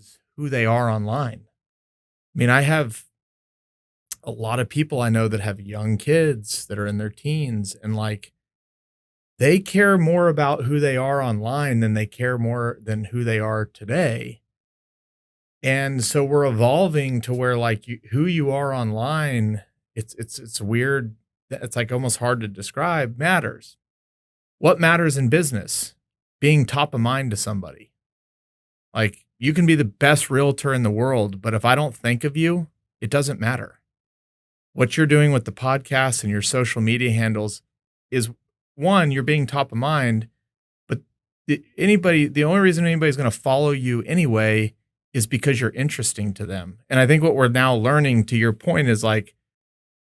is who they are online. I mean, I have a lot of people I know that have young kids that are in their teens, and like they care more about who they are online than they care more than who they are today. And so we're evolving to where like who you are online, it's weird. It's like almost hard to describe matters. What matters in business? Being top of mind to somebody. Like you can be the best realtor in the world, but if I don't think of you, it doesn't matter. What you're doing with the podcast and your social media handles is one, you're being top of mind, but the only reason anybody's going to follow you anyway is because you're interesting to them. And I think what we're now learning, to your point, is like,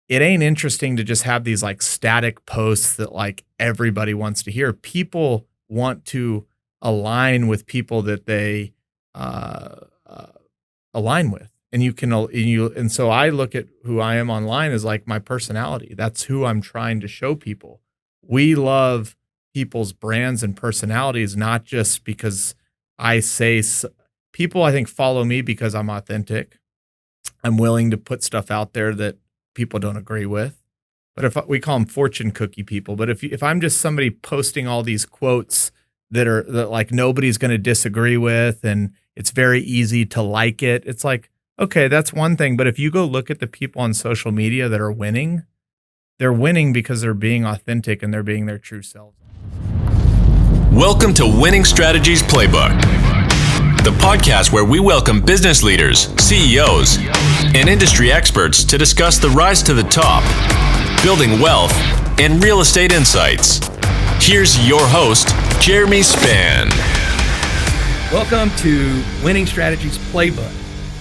it ain't interesting to just have these like static posts that like everybody wants to hear. People want to align with people that they align with. And and so I look at who I am online as like my personality. That's who I'm trying to show people. We love people's brands and personalities, not just because I say people, I think, follow me because I'm authentic. I'm willing to put stuff out there that people don't agree with. But if we call them fortune cookie people, but if I'm just somebody posting all these quotes that like nobody's going to disagree with, and it's very easy to like it, it's like, okay, that's one thing. But if you go look at the people on social media that are winning, they're winning because they're being authentic and they're being their true selves. Welcome to Winning Strategies Playbook, the podcast where we welcome business leaders, CEOs, and industry experts to discuss the rise to the top, building wealth, and real estate insights. Here's your host, Jeremy Spann. Welcome to Winning Strategies Playbook.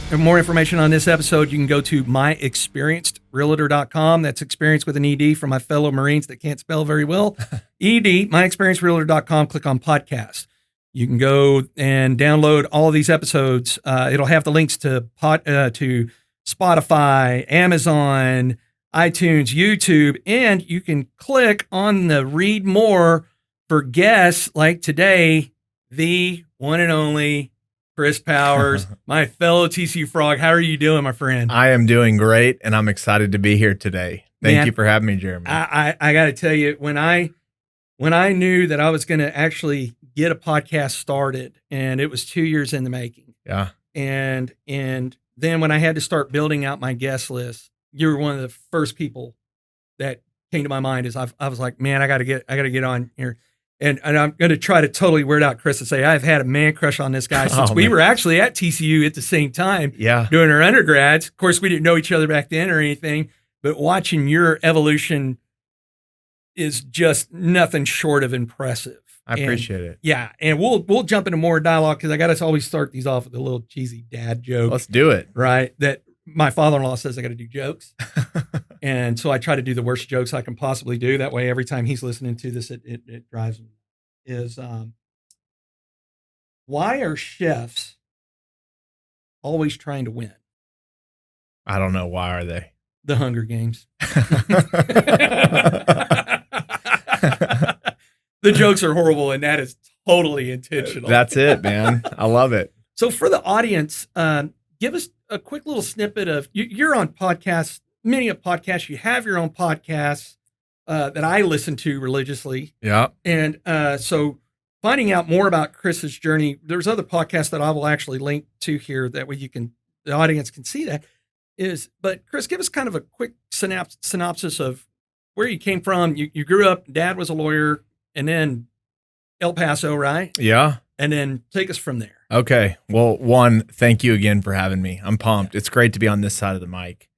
For more information on this episode, you can go to myexperiencedrealtor.com. That's experience with an ED for my fellow Marines that can't spell very well. ED, myexperiencedrealtor.com, click on podcast. You can go and download all of these episodes. It'll have the links to Spotify, Amazon, iTunes, YouTube, and you can click on the read more for guests like today, the one and only Chris Powers, my fellow TCU Frog. How are you doing, my friend? I am doing great, and I'm excited to be here today. Thank you for having me, Jeremy. I got to tell you, when I knew that I was going to actually get a podcast started, and it was 2 years in the making. Yeah. And then when I had to start building out my guest list, you were one of the first people that came to my mind. I was like, man, I got to get on here. And I'm going to try to totally weird out Chris and say I've had a man crush on this guy since we were actually at TCU at the same time, doing our undergrads. Of course, we didn't know each other back then or anything, but watching your evolution is just nothing short of impressive. I appreciate it. Yeah, and we'll jump into more dialogue because I got to always start these off with a little cheesy dad joke. Let's do it. Right, that my father-in-law says I got to do jokes. And so I try to do the worst jokes I can possibly do. That way, every time he's listening to this, it drives him. Why are chefs always trying to win? I don't know. Why are they? The Hunger Games. The jokes are horrible, and that is totally intentional. That's it, man. I love it. So for the audience, give us a quick little snippet of, you're on podcasts, many of podcasts, you have your own podcasts that I listen to religiously. Yeah. And so finding out more about Chris's journey, there's other podcasts that I will actually link to here, that way the audience can see that. But Chris, give us kind of a quick synopsis of where you came from. You grew up, dad was a lawyer, and then El Paso, right? Yeah. And then take us from there. Okay. Well, one, thank you again for having me. I'm pumped. It's great to be on this side of the mic.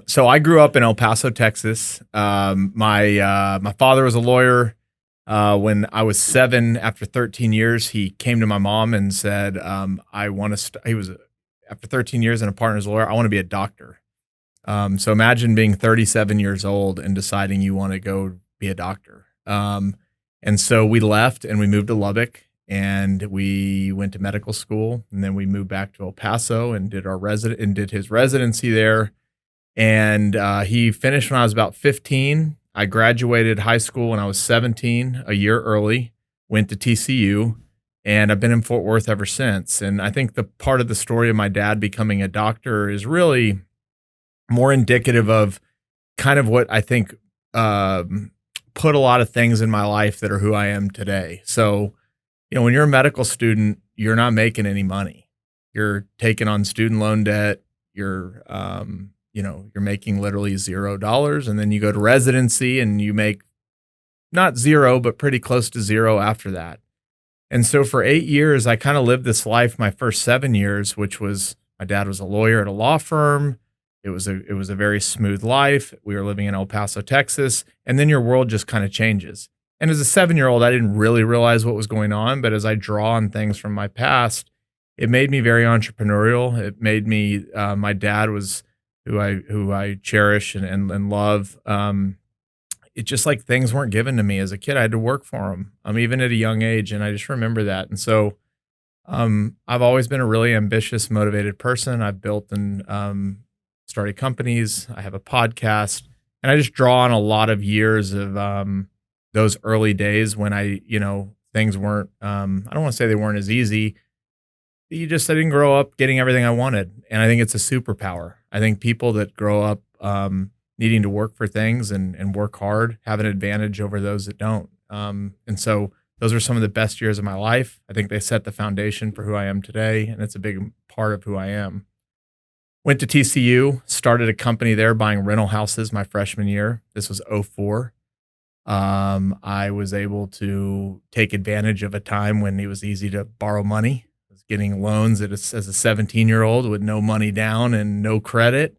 So I grew up in El Paso, Texas. My father was a lawyer. When I was 7, after 13 years, he came to my mom and said, after 13 years and a partner's lawyer, I want to be a doctor. So imagine being 37 years old and deciding you want to go be a doctor. And so we left and we moved to Lubbock, and we went to medical school, and then we moved back to El Paso and did his residency there. And he finished when I was about 15. I graduated high school when I was 17, a year early, went to TCU, And I've been in Fort Worth ever since. And I think the part of the story of my dad becoming a doctor is really more indicative of kind of what I think put a lot of things in my life that are who I am today. So, when you're a medical student, you're not making any money. You're taking on student loan debt. You're making literally $0. And then you go to residency and you make not zero, but pretty close to zero after that. And so for 8 years, I kind of lived this life, my first 7 years, which was my dad was a lawyer at a law firm. It was a very smooth life. We were living in El Paso, Texas. And then your world just kind of changes. And as a 7-year-old, I didn't really realize what was going on. But as I draw on things from my past, it made me very entrepreneurial. It made me, my dad was who I cherish and love. It's just like things weren't given to me as a kid. I had to work for them, even at a young age. And I just remember that. And so I've always been a really ambitious, motivated person. I've built and started companies. I have a podcast. And I just draw on a lot of years of those early days when things weren't, I don't want to say they weren't as easy. I didn't grow up getting everything I wanted. And I think it's a superpower. I think people that grow up needing to work for things and work hard have an advantage over those that don't. And so those are some of the best years of my life. I think they set the foundation for who I am today, and it's a big part of who I am. Went to TCU, started a company there buying rental houses my freshman year. This was 2004. I was able to take advantage of a time when it was easy to borrow money. I was getting loans as a 17-year-old with no money down and no credit.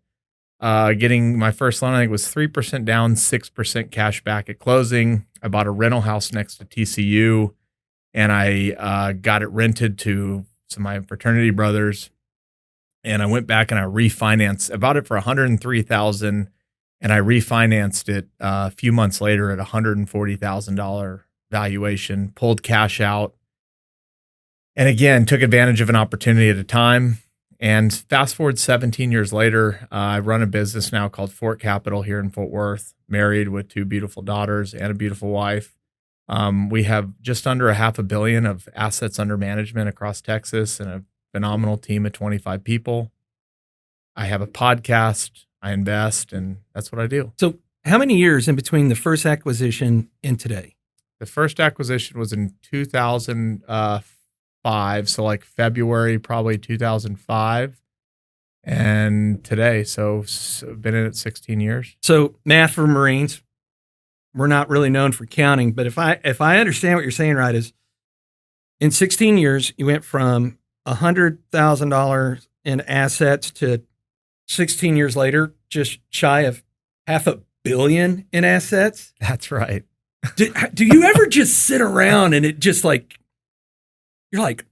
Getting my first loan, I think, was 3% down, 6% cash back at closing. I bought a rental house next to TCU, and I got it rented to some of my fraternity brothers. And I went back and I refinanced. I bought it for $103,000, and I refinanced it a few months later at $140,000 valuation. Pulled cash out, and again took advantage of an opportunity at a time. And fast forward 17 years later, I run a business now called Fort Capital here in Fort Worth, married with 2 beautiful daughters and a beautiful wife. We have just under $500 million of assets under management across Texas and a phenomenal team of 25 people. I have a podcast, I invest, and that's what I do. So how many years in between the first acquisition and today? The first acquisition was in 2005. So like February, probably 2005, and today. So been in it 16 years. So math for Marines, we're not really known for counting, but if I understand what you're saying right, is in 16 years, you went from $100,000 in assets to 16 years later, just shy of $500 million in assets. That's right. Do you ever just sit around and it just like, you're like,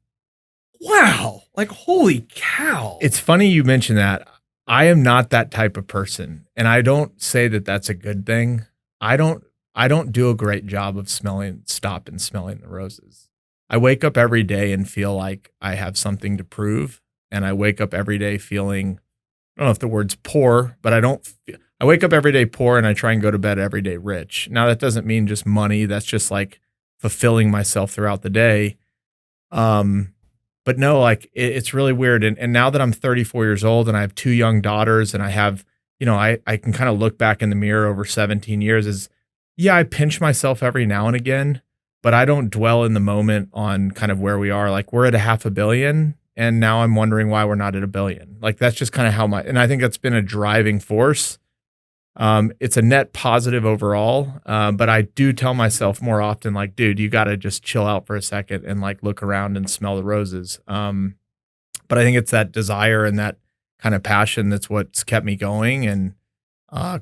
wow, like, holy cow. It's funny you mention that. I am not that type of person. And I don't say that that's a good thing. I don't do a great job of smelling the roses. I wake up every day and feel like I have something to prove. And I wake up every day feeling, I don't know if the word's poor, but I wake up every day poor and I try and go to bed every day rich. Now that doesn't mean just money. That's just like fulfilling myself throughout the day. But no, like it's really weird. And now that I'm 34 years old and I have 2 young daughters and I have, I can kind of look back in the mirror over 17 years I pinch myself every now and again, but I don't dwell in the moment on kind of where we are. Like we're at $500 million and now I'm wondering why we're not at $1 billion. Like that's just kind of and I think that's been a driving force. It's a net positive overall. But I do tell myself more often, like, dude, you got to just chill out for a second and like look around and smell the roses. But I think it's that desire and that kind of passion that's what's kept me going and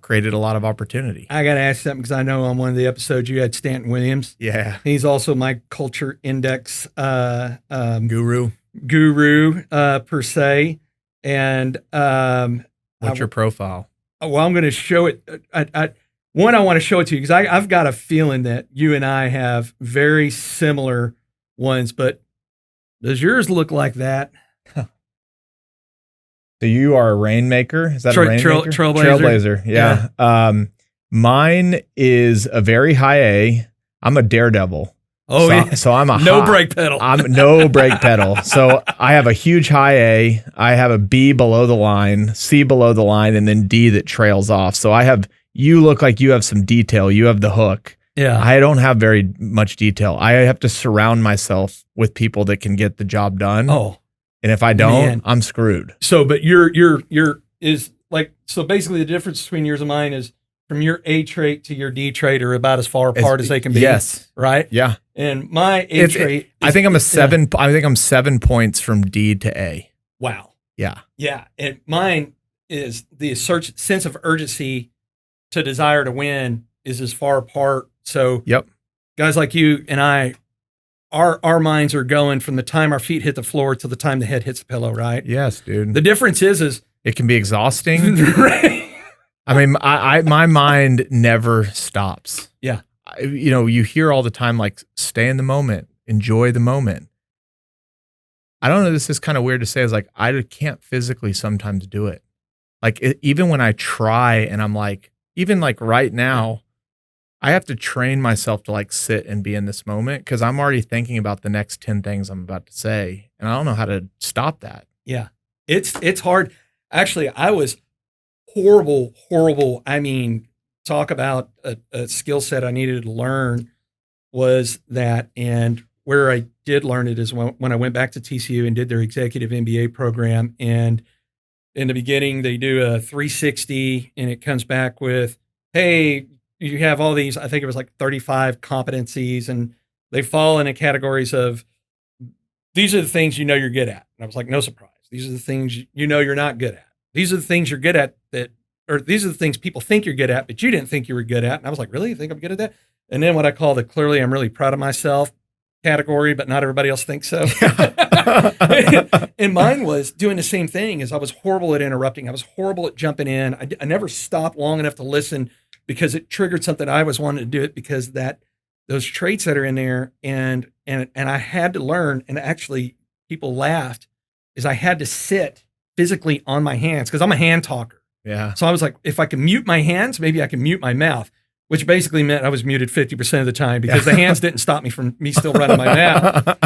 created a lot of opportunity. I got to ask something because I know on one of the episodes you had Stanton Williams. Yeah. He's also my culture index guru per se. And what's your profile? Well, I'm going to show it. I want to show it to you because I've got a feeling that you and I have very similar ones, but does yours look like that? So you are a rainmaker? Is that a rainmaker? Trailblazer. Yeah. Mine is a very high A. I'm a daredevil. Oh, yeah. So I'm a no brake pedal. I'm no brake pedal. So I have a huge high A. I have a B below the line, C below the line, and then D that trails off. So you look like you have some detail. You have the hook. Yeah. I don't have very much detail. I have to surround myself with people that can get the job done. Oh, and if I don't, man. I'm screwed. So, but so basically the difference between yours and mine is from your A trait to your D trait are about as far apart as they can be. Yes. Right? Yeah. And my A trait I think I'm 7 points from D to A. Wow. Yeah. Yeah. And mine is the sense of urgency to desire to win is as far apart. So yep. Guys like you and I, our minds are going from the time our feet hit the floor to the time the head hits the pillow, right? Yes, dude. The difference is it can be exhausting. Right. I mean, my mind never stops. Yeah. You hear all the time, like, stay in the moment, enjoy the moment. I don't know. This is kind of weird to say. Is like, I can't physically sometimes do it. Like, even when I try and I'm like, even like right now, I have to train myself to like sit and be in this moment because I'm already thinking about the next 10 things I'm about to say. And I don't know how to stop that. Yeah. It's hard. Actually, I was horrible. I mean, talk about a skill set I needed to learn was that, and where I did learn it is when I went back to TCU and did their executive MBA program. And in the beginning, they do a 360 and it comes back with, hey, you have all these, I think it was like 35 competencies, and they fall into categories of, these are the things you know you're good at. And I was like, no surprise. These are the things you know you're not good at. These are the things you're good at or these are the things people think you're good at, but you didn't think you were good at. And I was like, really? You think I'm good at that? And then what I call the clearly I'm really proud of myself category, but not everybody else thinks so. And mine was doing the same thing. As I was horrible at interrupting. I was horrible at jumping in. I never stopped long enough to listen because it triggered something I was wanting to do it because those traits that are in there and I had to learn, and actually people laughed, is I had to sit physically on my hands because I'm a hand talker. Yeah. So I was like, if I can mute my hands, maybe I can mute my mouth, which basically meant I was muted 50% of the time because the hands didn't stop me from me still running my mouth.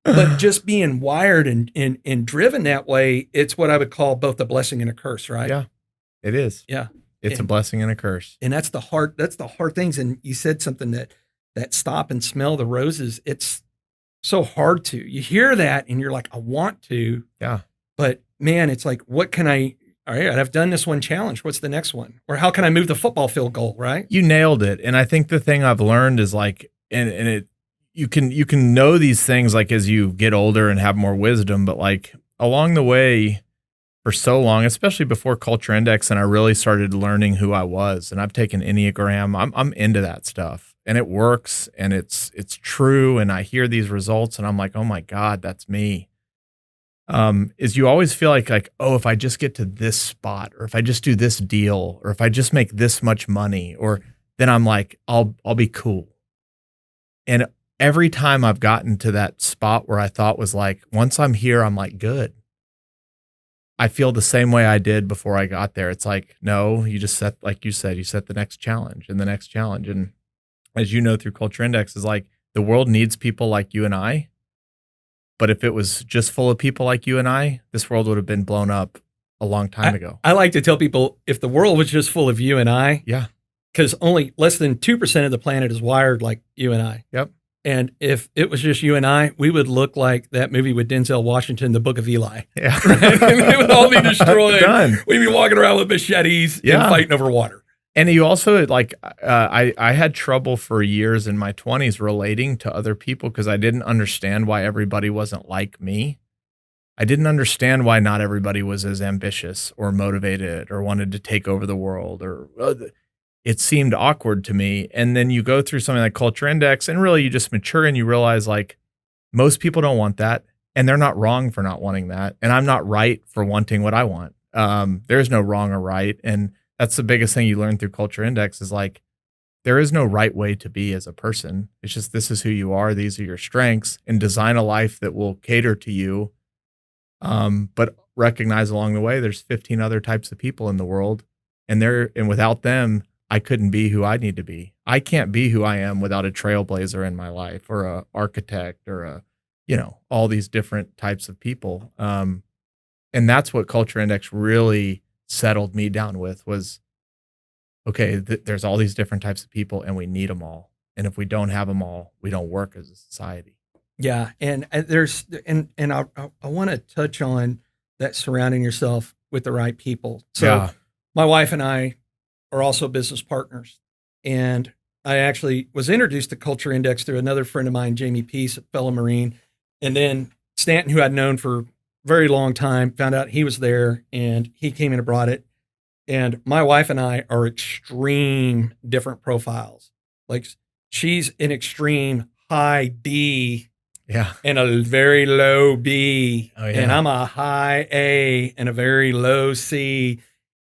But just being wired and driven that way, it's what I would call both a blessing and a curse, right? Yeah, it is. Yeah. It's a blessing and a curse. And that's the hard things. And you said something that stop and smell the roses. It's so hard to. You hear that and you're like, I want to. Yeah. But man, it's like, what can all right, I've done this one challenge. What's the next one? Or how can I move the football field goal, right? You nailed it. And I think the thing I've learned is like, you can know these things like as you get older and have more wisdom, but like along the way for so long, especially before Culture Index, and I really started learning who I was, and I've taken Enneagram. I'm into that stuff and it works and it's true. And I hear these results and I'm like, oh my God, that's me. Is you always feel like, oh, if I just get to this spot, or if I just do this deal, or if I just make this much money, or then I'm like, I'll be cool. And every time I've gotten to that spot where I thought was like, once I'm here, I'm like, good. I feel the same way I did before I got there. It's like, no, you just set, like you said, you set the next challenge and the next challenge. And as you know, through Culture Index is like, the world needs people like you and I. But if it was just full of people like you and I, this world would have been blown up a long time ago. I like to tell people, if the world was just full of you and I, yeah, because only less than 2% of the planet is wired like you and I. Yep. And if it was just you and I, we would look like that movie with Denzel Washington, The Book of Eli. Yeah. Right? And it would all be destroyed. Done. We'd be walking around with machetes and fighting over water. And you also, like, I had trouble for years in my 20s relating to other people because I didn't understand why everybody wasn't like me. I didn't understand why not everybody was as ambitious or motivated or wanted to take over the world, or it seemed awkward to me. And then you go through something like Culture Index and really you just mature and you realize like most people don't want that, and they're not wrong for not wanting that. And I'm not right for wanting what I want. There's no wrong or right. And that's the biggest thing you learn through Culture Index is like, there is no right way to be as a person. It's just, this is who you are. These are your strengths, and design a life that will cater to you. But recognize along the way, there's 15 other types of people in the world, and without them, I couldn't be who I need to be. I can't be who I am without a trailblazer in my life or a architect or all these different types of people. And that's what Culture Index really settled me down with was, okay, there's all these different types of people and we need them all. And if we don't have them all, we don't work as a society. Yeah. And there's, and I want to touch on that surrounding yourself with the right people. So my wife and I are also business partners. And I actually was introduced to Culture Index through another friend of mine, Jamie Peace, a fellow Marine. And then Stanton, who I'd known for a very long time, found out he was there and he came in and brought it. And my wife and I are extreme different profiles. Like she's an extreme high D and a very low B. Oh, yeah. And I'm a high A and a very low C.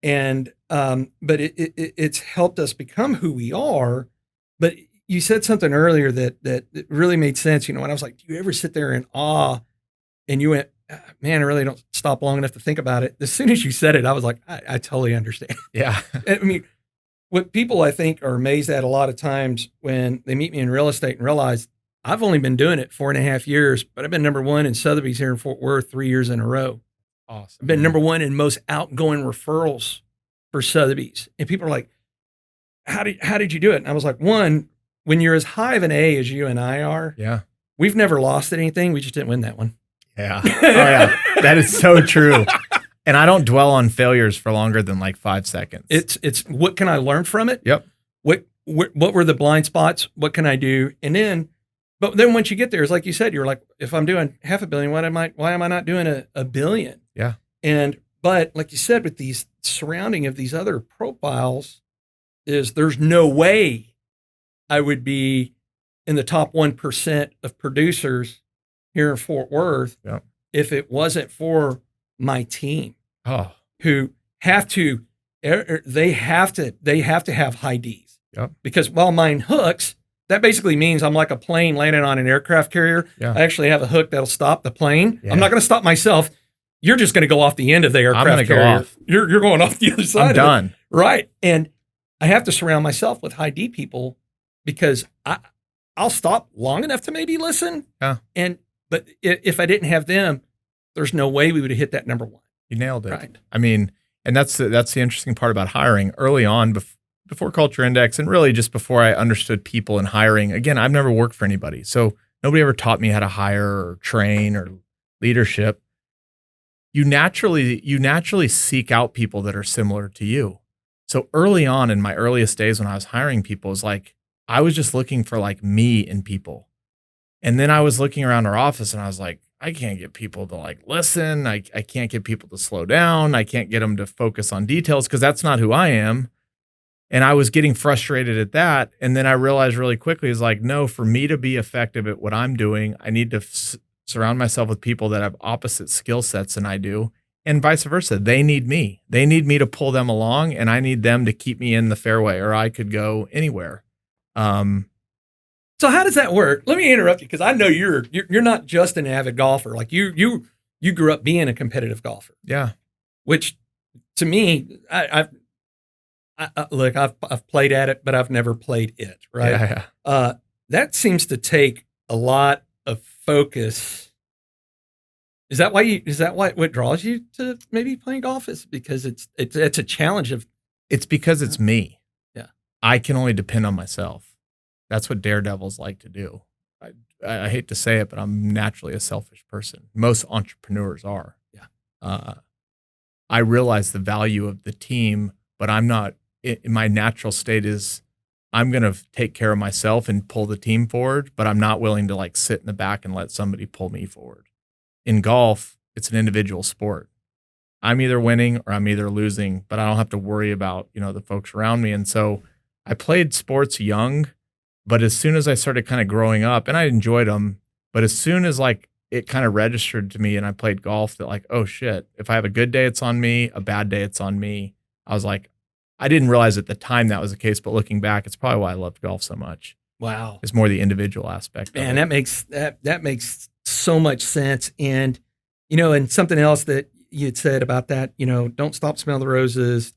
And but it's helped us become who we are. But you said something earlier that really made sense. When I was like, do you ever sit there in awe? And you went, man, I really don't stop long enough to think about it. As soon as you said it, I was like, I totally understand. Yeah. I mean, what people I think are amazed at a lot of times when they meet me in real estate and realize I've only been doing it 4.5 years, but I've been number one in Sotheby's here in Fort Worth 3 years in a row. Awesome. I've been number one in most outgoing referrals for Sotheby's. And people are like, how did you do it? And I was like, one, when you're as high of an A as you and I are, we've never lost at anything. We just didn't win that one. Yeah. Oh, yeah. That is so true. And I don't dwell on failures for longer than like 5 seconds. It's what can I learn from it? Yep. What were the blind spots? What can I do? And then, but then once you get there, it's like you said, you're like, if I'm doing $500 million, why am I not doing a billion? Yeah. But like you said, with these surrounding of these other profiles is there's no way I would be in the top 1% of producers here in Fort Worth if it wasn't for my team who have to have high Ds because while mine hooks, that basically means I'm like a plane landing on an aircraft carrier. I actually have a hook that'll stop the plane. I'm not going to stop myself. You're just going to go off the end of the aircraft carrier. Go off. You're going off the other side. I'm done. Right. And I have to surround myself with high D people because I'll stop long enough to maybe listen. But if I didn't have them, there's no way we would have hit that number one. You nailed it. Right. I mean, and that's the interesting part about hiring early on before Culture Index and really just before I understood people and hiring. Again, I've never worked for anybody. So nobody ever taught me how to hire or train or leadership. You naturally seek out people that are similar to you. So early on in my earliest days when I was hiring people, it was like, I was just looking for like me in people. And then I was looking around our office and I was like, I can't get people to like listen. I can't get people to slow down. I can't get them to focus on details because that's not who I am. And I was getting frustrated at that. And then I realized really quickly is like, no, for me to be effective at what I'm doing, I need to surround myself with people that have opposite skill sets than I do. And vice versa. They need me. They need me to pull them along and I need them to keep me in the fairway or I could go anywhere. So how does that work? Let me interrupt you because I know you're not just an avid golfer. Like you grew up being a competitive golfer. Yeah. Which to me, I've played at it, but I've never played it. Right. Yeah. That seems to take a lot of focus. Is that what draws you to maybe playing golf is because it's a challenge it's because it's me. Yeah. I can only depend on myself. That's what daredevils like to do. I hate to say it, but I'm naturally a selfish person. Most entrepreneurs are. Yeah. I realize the value of the team, but I'm not, my natural state is I'm going to take care of myself and pull the team forward, but I'm not willing to like sit in the back and let somebody pull me forward. In golf, it's an individual sport. I'm either winning or I'm either losing, but I don't have to worry about, the folks around me. And so I played sports young. But as soon as I started kind of growing up, and I enjoyed them, but as soon as like it kind of registered to me and I played golf that like, oh shit, if I have a good day, it's on me. A bad day, it's on me. I was like, I didn't realize at the time that was the case, but looking back, it's probably why I loved golf so much. Wow. It's more the individual aspect. Man, that makes so much sense. And, and something else that you had said about that, don't stop smelling the roses,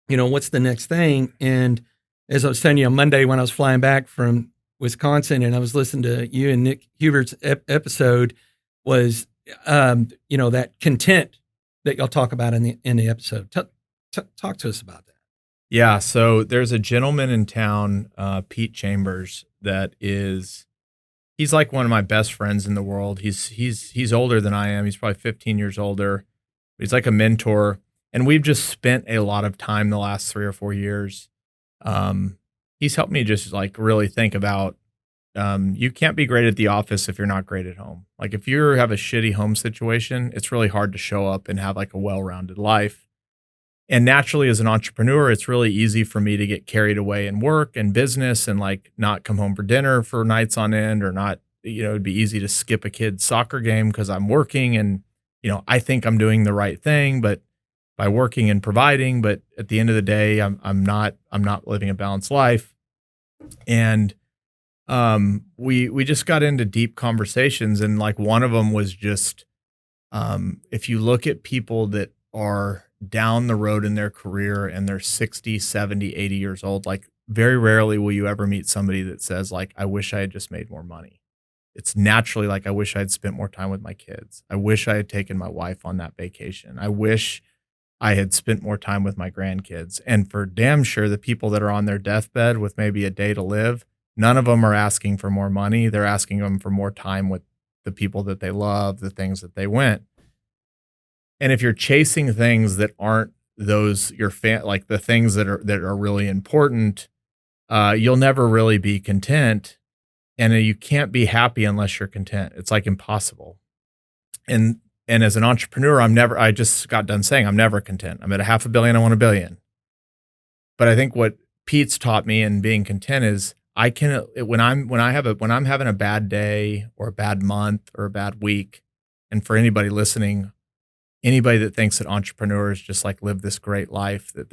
what's the next thing? And as I was telling you on Monday when I was flying back from Wisconsin, and I was listening to you and Nick Hubert's episode, was that content that y'all talk about in the episode. Talk to us about that. Yeah, so there's a gentleman in town, Pete Chambers, he's like one of my best friends in the world. He's older than I am. He's probably 15 years older. He's like a mentor, and we've just spent a lot of time the last 3 or 4 years. He's helped me just like really think about, you can't be great at the office if you're not great at home. Like if you have a shitty home situation, it's really hard to show up and have like a well-rounded life. And naturally, as an entrepreneur, it's really easy for me to get carried away in work and business and like not come home for dinner for nights on end, or not, it'd be easy to skip a kid's soccer game because I'm working and, I think I'm doing the right thing, but by working and providing, but at the end of the day, I'm not living a balanced life. And we just got into deep conversations, and like one of them was just, if you look at people that are down the road in their career and they're 60, 70, 80 years old, like very rarely will you ever meet somebody that says like, I wish I had just made more money. It's naturally like, I wish I had spent more time with my kids. I wish I had taken my wife on that vacation. I wish I had spent more time with my grandkids. And for damn sure, the people that are on their deathbed with maybe a day to live, none of them are asking for more money. They're asking them for more time with the people that they love, the things that they went. And if you're chasing things that aren't those, like the things that are really important, you'll never really be content. And you can't be happy unless you're content. It's like impossible. And as an entrepreneur, I just got done saying I'm never content. I'm at $500 million, I want $1 billion. But I think what Pete's taught me in being content is when I'm having a bad day or a bad month or a bad week, and for anybody listening, anybody that thinks that entrepreneurs just like live this great life, that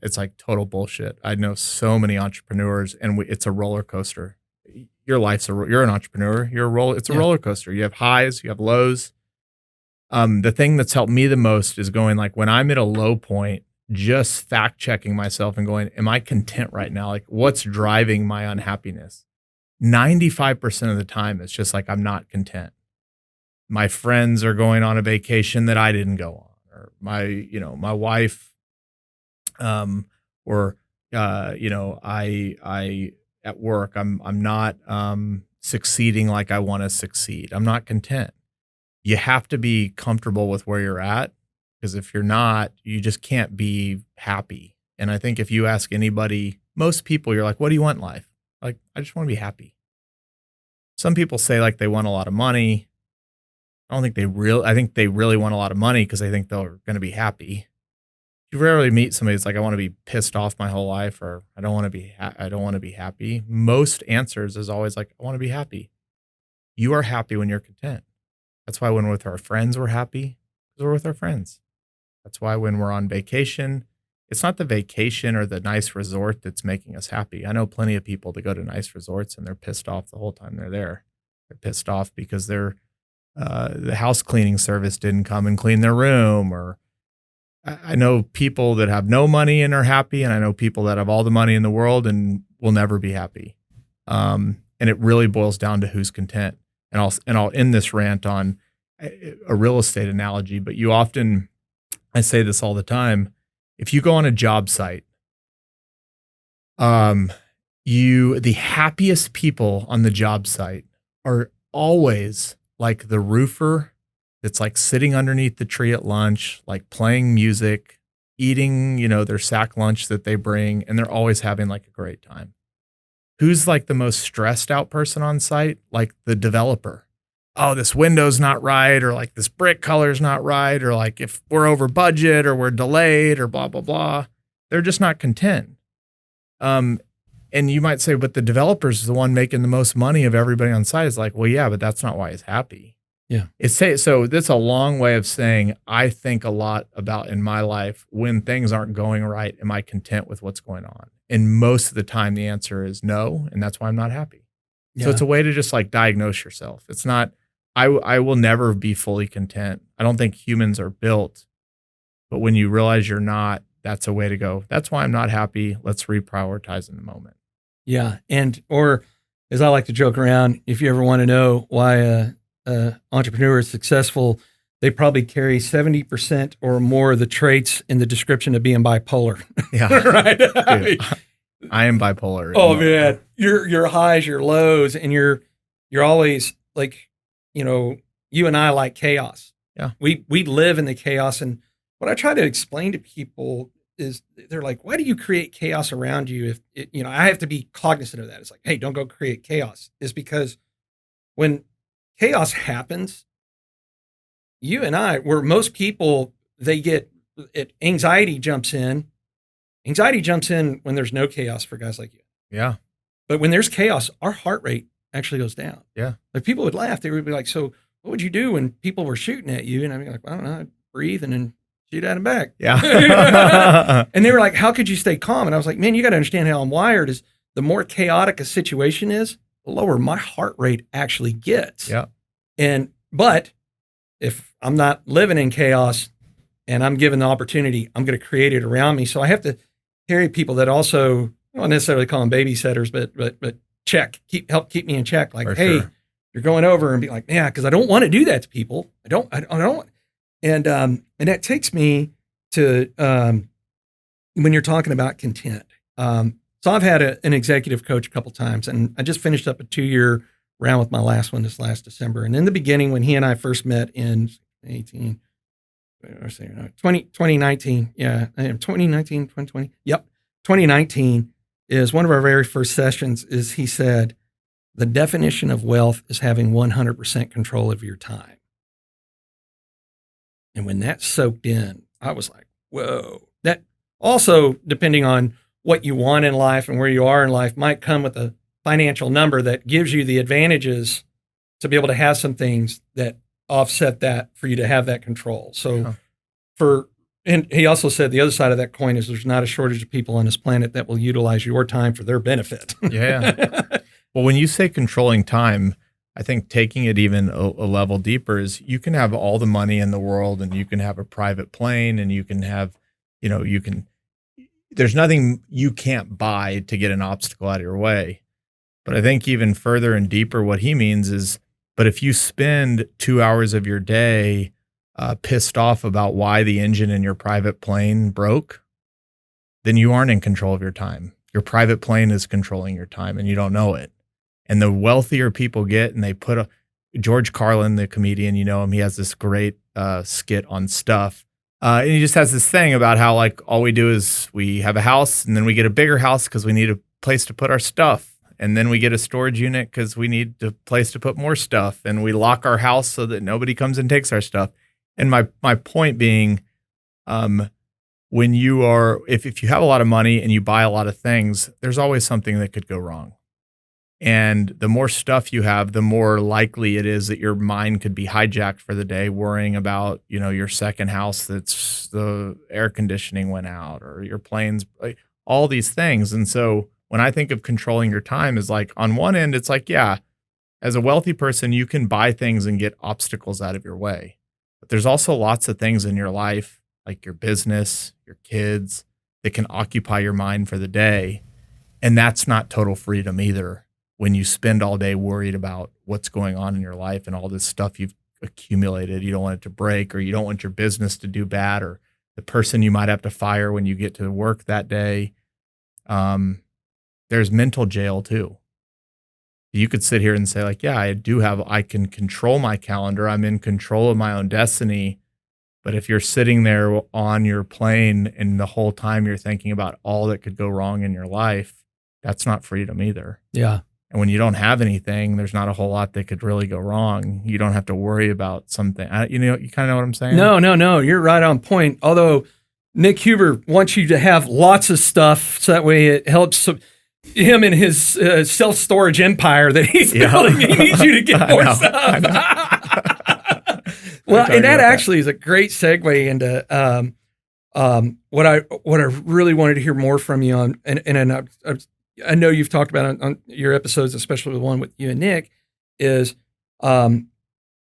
it's like total bullshit. I know so many entrepreneurs, and it's a roller coaster. Your life's you're an entrepreneur. It's a roller coaster. You have highs, you have lows. The thing that's helped me the most is going like when I'm at a low point, just fact checking myself and going, am I content right now? Like what's driving my unhappiness? 95% of the time, it's just like, I'm not content. My friends are going on a vacation that I didn't go on, or my wife, I at work, I'm not succeeding like I want to succeed. I'm not content. You have to be comfortable with where you're at, because if you're not, you just can't be happy. And I think if you ask anybody, most people, you're like, what do you want in life? Like, I just want to be happy. Some people say like they want a lot of money. I think they really want a lot of money because they think they're going to be happy. You rarely meet somebody that's like, I want to be pissed off my whole life, or I don't want to be happy. Most answers is always like, I want to be happy. You are happy when you're content. That's why when we're with our friends, we're happy because we're with our friends. That's why when we're on vacation, it's not the vacation or the nice resort that's making us happy. I know plenty of people that go to nice resorts and they're pissed off the whole time they're there. They're pissed off because the house cleaning service didn't come and clean their room. Or I know people that have no money and are happy, and I know people that have all the money in the world and will never be happy. And it really boils down to who's content. And I'll end this rant on a real estate analogy, but I say this all the time. If you go on a job site, the happiest people on the job site are always like the roofer that's like sitting underneath the tree at lunch, like playing music, eating, their sack lunch that they bring, and they're always having like a great time. Who's like the most stressed out person on site? Like the developer. Oh, this window's not right, or like this brick color's not right, or like if we're over budget or we're delayed or blah, blah, blah. They're just not content. And you might say, but the developer's the one making the most money of everybody on site. Is like, well, yeah, but that's not why he's happy. Yeah. So that's a long way of saying, I think a lot about in my life, when things aren't going right, am I content with what's going on? And most of the time the answer is no. And that's why I'm not happy. Yeah. So it's a way to just like diagnose yourself. It's not, I will never be fully content. I don't think humans are built, but when you realize you're not, that's a way to go. That's why I'm not happy. Let's reprioritize in the moment. Yeah. Or as I like to joke around, if you ever want to know why a entrepreneur is successful, they probably carry 70% or more of the traits in the description of being bipolar. Yeah. Right. Dude, I am bipolar. Oh man, your highs, your lows, and you're always like, you and I like chaos. Yeah. We live in the chaos. And what I try to explain to people is they're like, why do you create chaos around you? If I have to be cognizant of that. It's like, hey, don't go create chaos. Is because when chaos happens, you and I, where most people, anxiety jumps in. Anxiety jumps in when there's no chaos for guys like you. Yeah. But when there's chaos, our heart rate actually goes down. Yeah. Like people would laugh. They would be like, so what would you do when people were shooting at you? And I'd be like, I don't know, I'd breathe and then shoot at them back. Yeah. And they were like, how could you stay calm? And I was like, man, you got to understand how I'm wired is the more chaotic a situation is, the lower my heart rate actually gets. Yeah. But if I'm not living in chaos and I'm given the opportunity, I'm going to create it around me. So I have to carry people that also, I don't necessarily call them babysitters, but help keep me in check. Like, hey, sure. You're going over and be like, yeah, because I don't want to do that to people. I don't. And that takes me to when you're talking about content. So I've had an executive coach a couple times, and I just finished up a 2-year round with my last one this last December. And in the beginning, when he and I first met in 2019, yeah, 2019, 2020, yep, 2019 is one of our very first sessions. Is he said, the definition of wealth is having 100% control of your time. And when that soaked in, I was like, whoa. That also, depending on what you want in life and where you are in life, might come with a financial number that gives you the advantages to be able to have some things that offset that for you to have that control. So and he also said the other side of that coin is there's not a shortage of people on this planet that will utilize your time for their benefit. Yeah. Well, when you say controlling time, I think taking it even a level deeper is you can have all the money in the world and you can have a private plane and you can have, there's nothing you can't buy to get an obstacle out of your way. But I think even further and deeper, what he means is, but if you spend 2 hours of your day pissed off about why the engine in your private plane broke, then you aren't in control of your time. Your private plane is controlling your time and you don't know it. And the wealthier people get, and they put George Carlin, the comedian, you know him, he has this great skit on stuff. And he just has this thing about how like all we do is we have a house and then we get a bigger house because we need a place to put our stuff. And then we get a storage unit because we need a place to put more stuff. And we lock our house so that nobody comes and takes our stuff. And my point being, when you are, if you have a lot of money and you buy a lot of things, there's always something that could go wrong. And the more stuff you have, the more likely it is that your mind could be hijacked for the day, worrying about, your second house that's the air conditioning went out or your plane's, like, all these things. And so when I think of controlling your time is like, on one end, it's like, yeah, as a wealthy person, you can buy things and get obstacles out of your way. But there's also lots of things in your life, like your business, your kids, that can occupy your mind for the day. And that's not total freedom either. When you spend all day worried about what's going on in your life and all this stuff you've accumulated, you don't want it to break, or you don't want your business to do bad, or the person you might have to fire when you get to work that day. There's mental jail too. You could sit here and say like, yeah, I can control my calendar. I'm in control of my own destiny. But if you're sitting there on your plane and the whole time you're thinking about all that could go wrong in your life, that's not freedom either. Yeah. And when you don't have anything, there's not a whole lot that could really go wrong. You don't have to worry about something. You kind of know what I'm saying? No. You're right on point. Although Nick Huber wants you to have lots of stuff so that way it helps him in his self-storage empire that he's building. He needs you to get more stuff. Well, and that actually is a great segue into what I really wanted to hear more from you on, and I know you've talked about on your episodes, especially the one with you and Nick, is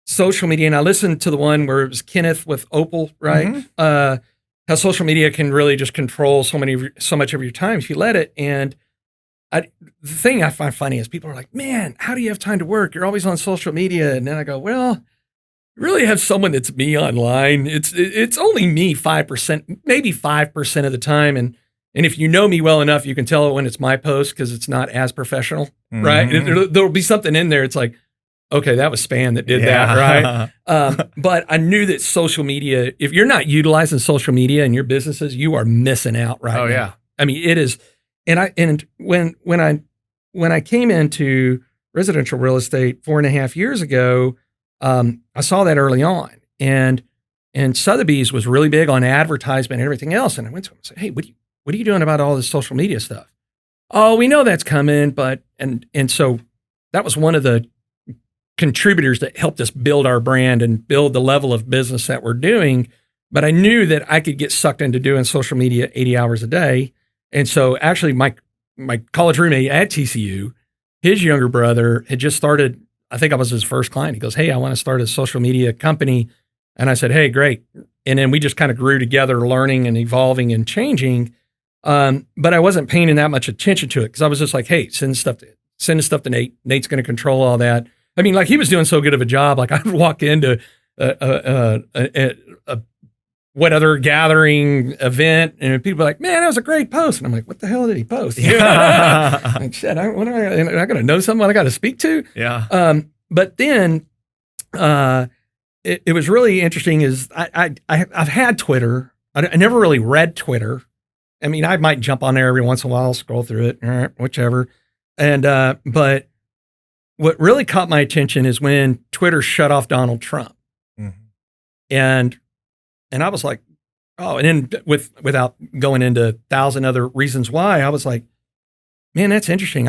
social media. And I listened to the one where it was Kenneth with Opal, right? Mm-hmm. how social media can really just control so much of your time if you let it. And the thing I find funny is people are like, man, how do you have time to work? You're always on social media. And then I go, well, you really have someone that's me online. It's only me 5%, maybe 5% of the time. And if you know me well enough, you can tell when it's my post because it's not as professional, right? There'll be something in there. It's like, okay, that was Spann that did that, right? But I knew that social media, if you're not utilizing social media in your businesses, you are missing out right now. Yeah. I mean, it is. And when I came into residential real estate 4.5 years ago, I saw that early on. And Sotheby's was really big on advertisement and everything else. And I went to him and said, hey, what are you doing about all this social media stuff? Oh, we know that's coming, but and so that was one of the contributors that helped us build our brand and build the level of business that we're doing. But I knew that I could get sucked into doing social media 80 hours a day. And so actually my college roommate at TCU, his younger brother had just started, I think I was his first client. He goes, hey, I want to start a social media company. And I said, hey, great. And then we just kind of grew together, learning and evolving and changing. But I wasn't paying that much attention to it because I was just like, hey, send stuff to Nate. Nate's going to control all that. I mean, like he was doing so good of a job. Like I would walk into a what other gathering event, and people are like, man, that was a great post. And I'm like, what the hell did he post? Like, shit, I got to know someone I got to speak to. Yeah. But then it was really interesting is I've had Twitter. I never really read Twitter. I mean, I might jump on there every once in a while, scroll through it, whichever. And, but what really caught my attention is when Twitter shut off Donald Trump. Mm-hmm. And I was like, oh, and then without going into 1,000 other reasons why, I was like, man, that's interesting.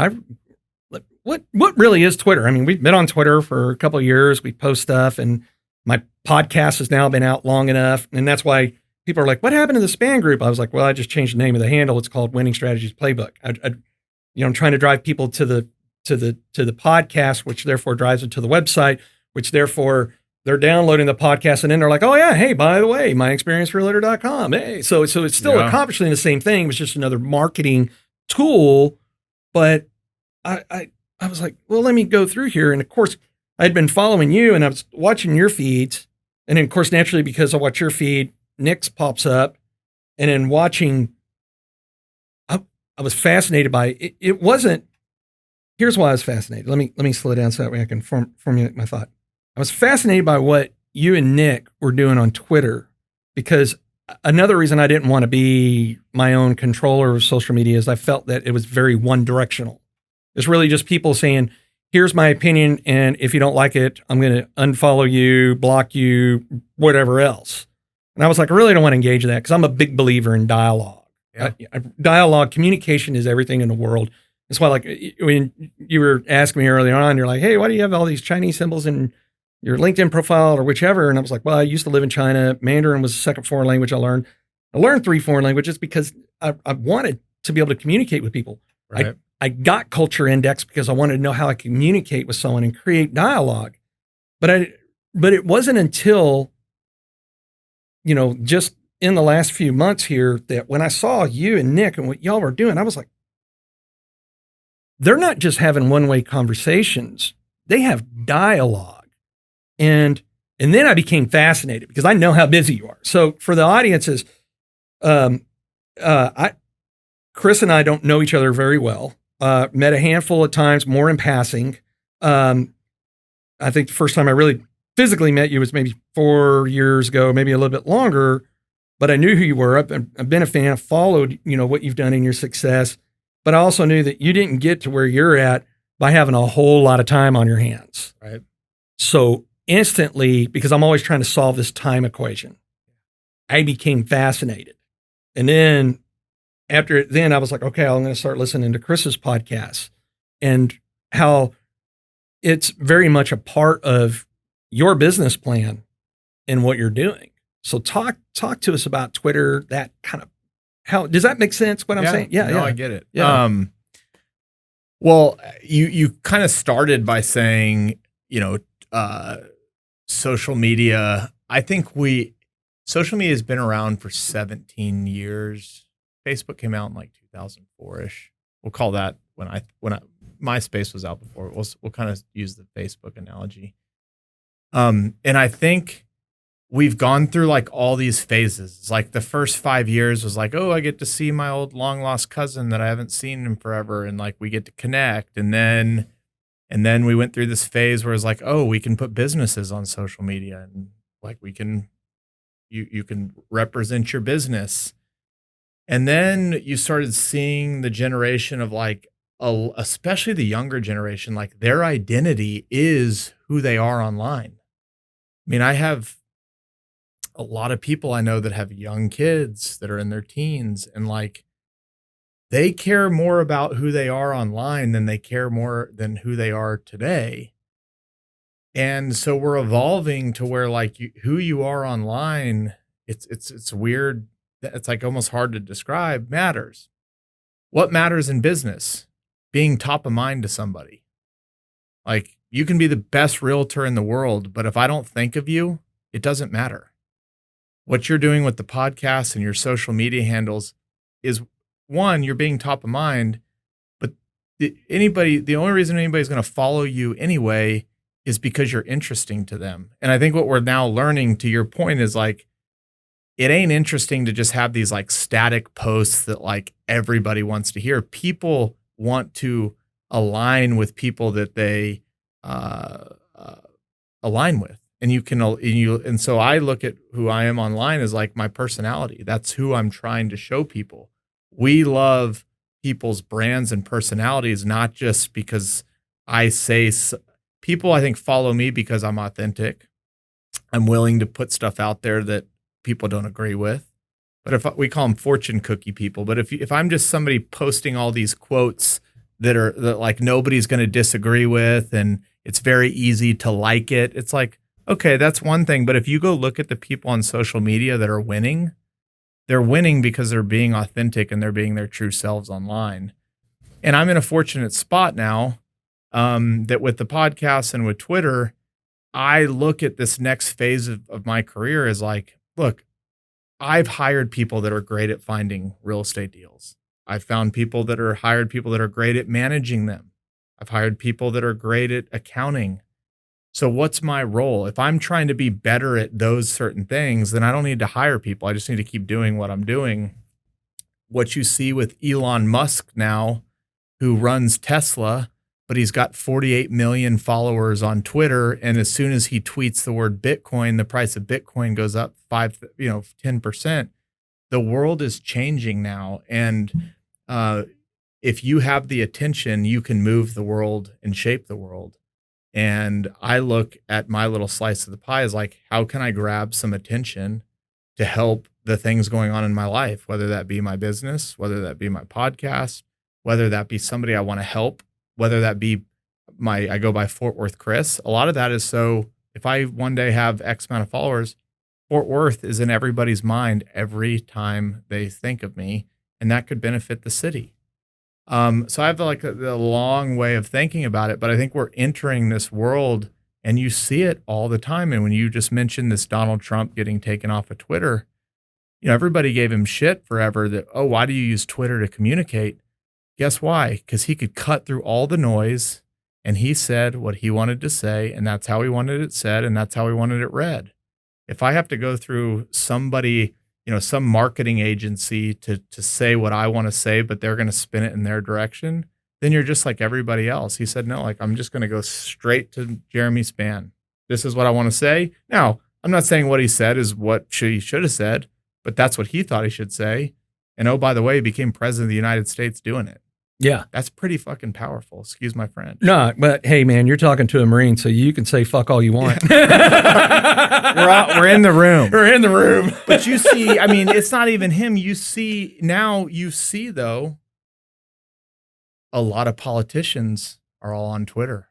What really is Twitter? I mean, we've been on Twitter for a couple of years. We post stuff, and my podcast has now been out long enough. And that's why people are like, what happened to the Spann group? I was like, well, I just changed the name of the handle. It's called Winning Strategies Playbook. I'm trying to drive people to the podcast, which therefore drives them to the website, which therefore they're downloading the podcast, and then they're like, oh yeah, hey, by the way, myexperiencerealtor.com. Hey, so it's still accomplishing the same thing. It was just another marketing tool. But I was like, well, let me go through here. And of course, I'd been following you and I was watching your feeds. And then of course, naturally, because I watch your feed, Nick's pops up. And then watching, I was fascinated by it. It wasn't, here's why I was fascinated. Let me slow down so that way I can formulate my thought. I was fascinated by what you and Nick were doing on Twitter, because another reason I didn't want to be my own controller of social media is I felt that it was very one directional. It's really just people saying, here's my opinion, and if you don't like it, I'm going to unfollow you, block you, whatever else. And I was like, I really don't want to engage in that because I'm a big believer in dialogue. Yeah. Dialogue, communication is everything in the world. That's why, like, when you were asking me earlier on, you're like, hey, why do you have all these Chinese symbols in your LinkedIn profile or whichever? And I was like, well, I used to live in China. Mandarin was the second foreign language I learned. I learned 3 foreign languages because I wanted to be able to communicate with people. Right. I got Culture Index because I wanted to know how I communicate with someone and create dialogue. But it wasn't until, just in the last few months here that when I saw you and Nick and what y'all were doing, I was like, they're not just having one-way conversations. They have dialogue. And then I became fascinated because I know how busy you are. So for the audiences, Chris and I don't know each other very well. Met a handful of times, more in passing. I think the first time I really physically met you was maybe 4 years ago, maybe a little bit longer, but I knew who you were. I've been a fan. I followed, what you've done in your success, but I also knew that you didn't get to where you're at by having a whole lot of time on your hands. Right. So instantly, because I'm always trying to solve this time equation, I became fascinated. And then after then, I was like, okay, I'm going to start listening to Chris's podcast and how it's very much a part of your business plan and what you're doing. So talk to us about Twitter, that kind of, how does that make sense what I'm saying? Yeah. I get it. Yeah. Well, you kind of started by saying, social media, I think social media has been around for 17 years. Facebook came out in like 2004-ish. We'll call that when MySpace was out before. We'll kind of use the Facebook analogy. And I think we've gone through like all these phases. Like the first 5 years was like, oh, I get to see my old long lost cousin that I haven't seen in forever, and like we get to connect. And then we went through this phase where it's like, oh, we can put businesses on social media, and like you can represent your business. And then you started seeing the generation of like, especially the younger generation, like their identity is who they are online. I mean, I have a lot of people I know that have young kids that are in their teens, and like they care more about who they are online than they care more than who they are today. And so we're evolving to where like who you are online, it's weird. It's like almost hard to describe matters. What matters in business? Being top of mind to somebody. Like you can be the best realtor in the world, but if I don't think of you, it doesn't matter. What you're doing with the podcast and your social media handles is, one, you're being top of mind, but the only reason anybody's going to follow you anyway is because you're interesting to them. And I think what we're now learning, to your point, is like, it ain't interesting to just have these like static posts that like everybody wants to hear. People want to align with people that they align with. And so I look at who I am online as like my personality. That's who I'm trying to show people. We love people's brands and personalities, not just because people I think follow me because I'm authentic. I'm willing to put stuff out there that people don't agree with. But we call them fortune cookie people. But if I'm just somebody posting all these quotes that like nobody's going to disagree with, and it's very easy to like it, it's like, okay, that's one thing. But if you go look at the people on social media that are winning, they're winning because they're being authentic and they're being their true selves online. And I'm in a fortunate spot now that with the podcast and with Twitter, I look at this next phase of my career as like, look, I've hired people that are great at finding real estate deals. I've found hired people that are great at managing them. I've hired people that are great at accounting. So what's my role? If I'm trying to be better at those certain things, then I don't need to hire people. I just need to keep doing what I'm doing. What you see with Elon Musk now, who runs Tesla, but he's got 48 million followers on Twitter. And as soon as he tweets the word Bitcoin, the price of Bitcoin goes up 10%. The world is changing now. And if you have the attention, you can move the world and shape the world. And I look at my little slice of the pie as like, how can I grab some attention to help the things going on in my life, whether that be my business, whether that be my podcast, whether that be somebody I want to help, whether that be I go by Fort Worth Chris. A lot of that is so if I one day have X amount of followers, Fort Worth is in everybody's mind every time they think of me, and that could benefit the city. So I have like a long way of thinking about it, but I think we're entering this world and you see it all the time. And when you just mentioned this Donald Trump getting taken off of Twitter, everybody gave him shit forever that, oh, why do you use Twitter to communicate? Guess why? Because he could cut through all the noise and he said what he wanted to say, and that's how he wanted it said, and that's how he wanted it read. If I have to go through somebody, some marketing agency to say what I want to say, but they're going to spin it in their direction, then you're just like everybody else. He said, no, like I'm just going to go straight to Jeremy Spann. This is what I want to say. Now, I'm not saying what he said is what he should have said, but that's what he thought he should say. And oh, by the way, he became president of the United States doing it. Yeah. That's pretty fucking powerful. Excuse my French. No, but hey, man, you're talking to a Marine, so you can say fuck all you want. We're in the room. We're in the room. But you see, I mean, it's not even him. You see, though, a lot of politicians are all on Twitter.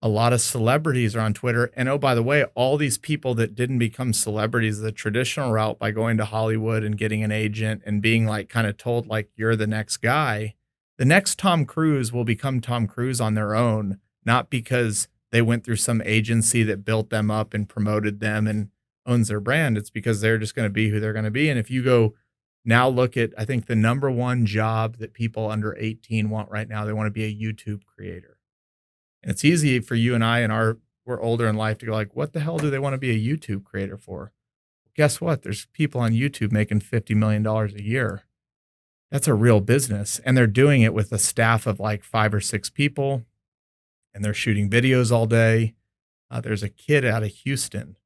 A lot of celebrities are on Twitter. And oh, by the way, all these people that didn't become celebrities the traditional route by going to Hollywood and getting an agent and being like kind of told like you're the next guy, the next Tom Cruise will become Tom Cruise on their own, not because they went through some agency that built them up and promoted them. And owns their brand, it's because they're just going to be who they're going to be. And if you go now look at, I think the number one job that people under 18 want right now, they want to be a YouTube creator. And it's easy for you and I we're older in life to go like, what the hell do they want to be a YouTube creator for? Guess what? There's people on YouTube making $50 million a year. That's a real business. And they're doing it with a staff of like 5 or 6 people. And they're shooting videos all day. There's a kid out of Houston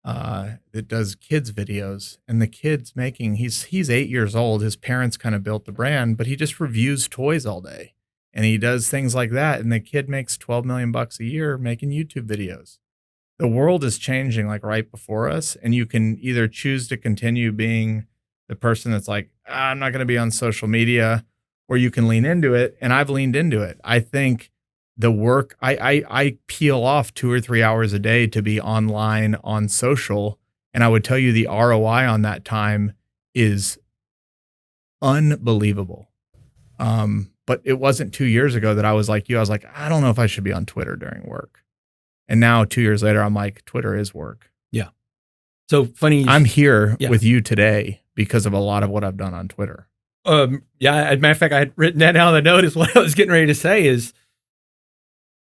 that does kids videos, and the kid's he's 8 years old. His parents kind of built the brand, but he just reviews toys all day and he does things like that. And the kid makes $12 million a year making YouTube videos. The world is changing like right before us. And you can either choose to continue being the person that's like, I'm not going to be on social media, or you can lean into it. And I've leaned into it. I think the work, I peel off 2 or 3 hours a day to be online on social. And I would tell you the ROI on that time is unbelievable. But it wasn't 2 years ago that I was like you. I was like, I don't know if I should be on Twitter during work. And now 2 years later, I'm like, Twitter is work. Yeah. So funny. I'm here with you today because of a lot of what I've done on Twitter. Yeah. As a matter of fact, I had written that down on the notice. What I was getting ready to say is,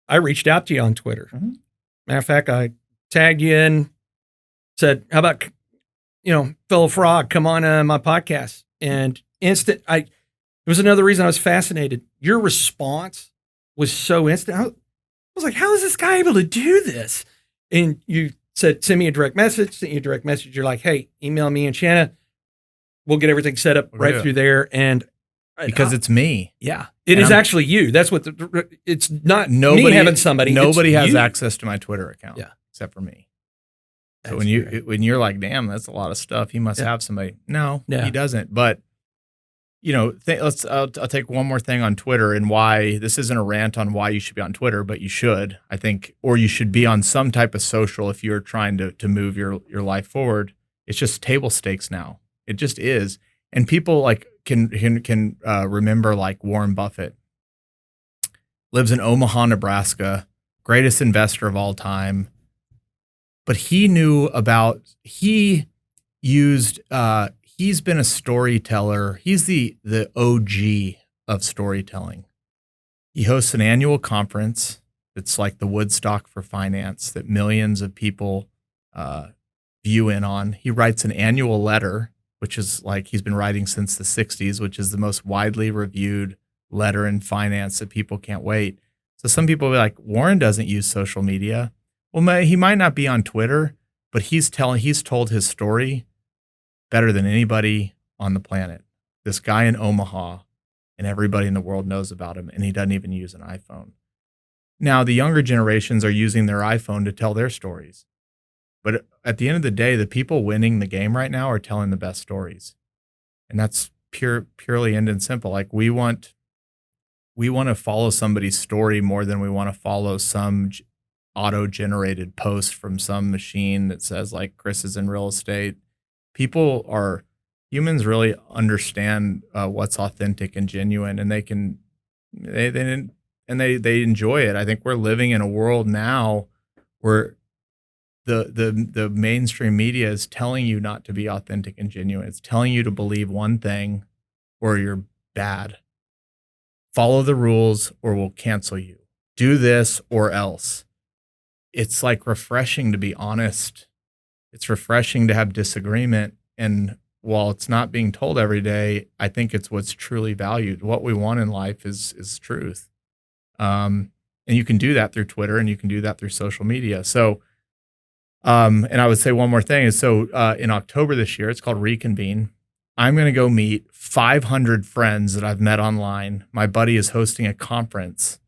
I reached out to you on Twitter. Mm-hmm. Matter of fact, I tagged you in, said, how about, Phil Frog, come on my podcast. And it was another reason I was fascinated. Your response was so instant. I was like, how is this guy able to do this? And you said, send me a direct message, sent you a direct message. You're like, hey, email me and Shanna. We'll get everything set up right through there. And because it's me. Yeah. It is actually you. That's what it's not me having somebody. Nobody has access to my Twitter account except for me. So That's when you're like, damn, that's a lot of stuff. He must have somebody. No, he doesn't. But I'll take one more thing on Twitter and why this isn't a rant on why you should be on Twitter, but you should, I think, or you should be on some type of social if you're trying to move your life forward. It's just table stakes now. It just is. And people like can remember like Warren Buffett lives in Omaha, Nebraska, greatest investor of all time. But he's been a storyteller. He's the OG of storytelling. He hosts an annual conference. It's like the Woodstock for finance that millions of people view in on. He writes an annual letter, which is like he's been writing since the 60s, which is the most widely reviewed letter in finance that people can't wait. So some people will be like, Warren doesn't use social media. Well, he might not be on Twitter, but he's told his story better than anybody on the planet. This guy in Omaha, and everybody in the world knows about him, and he doesn't even use an iPhone. Now, the younger generations are using their iPhone to tell their stories. But at the end of the day, the people winning the game right now are telling the best stories. And that's purely end and simple. Like we want to follow somebody's story more than we want to follow some auto-generated post from some machine that says like Chris is in real estate. Humans really understand what's authentic and genuine, and they enjoy it. I think we're living in a world now where the mainstream media is telling you not to be authentic and genuine. It's telling you to believe one thing or you're bad. Follow the rules or we'll cancel you. Do this or else. It's like refreshing to be honest. It's refreshing to have disagreement. And while it's not being told every day, I think it's what's truly valued. What we want in life is truth. And you can do that through Twitter and you can do that through social media. So, and I would say one more thing is, in October this year, it's called Reconvene. I'm going to go meet 500 friends that I've met online. My buddy is hosting a conference,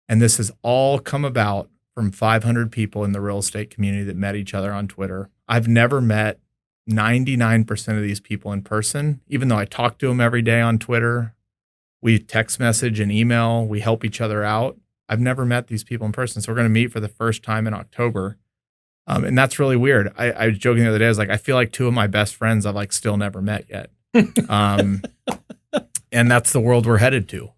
and this has all come about from 500 people in the real estate community that met each other on Twitter. I've never met 99% of these people in person, even though I talk to them every day on Twitter. We text message and email. We help each other out. I've never met these people in person. So we're going to meet for the first time in October. And that's really weird. I was joking the other day. I was like, I feel like 2 of my best friends I've like still never met yet. And that's the world we're headed to.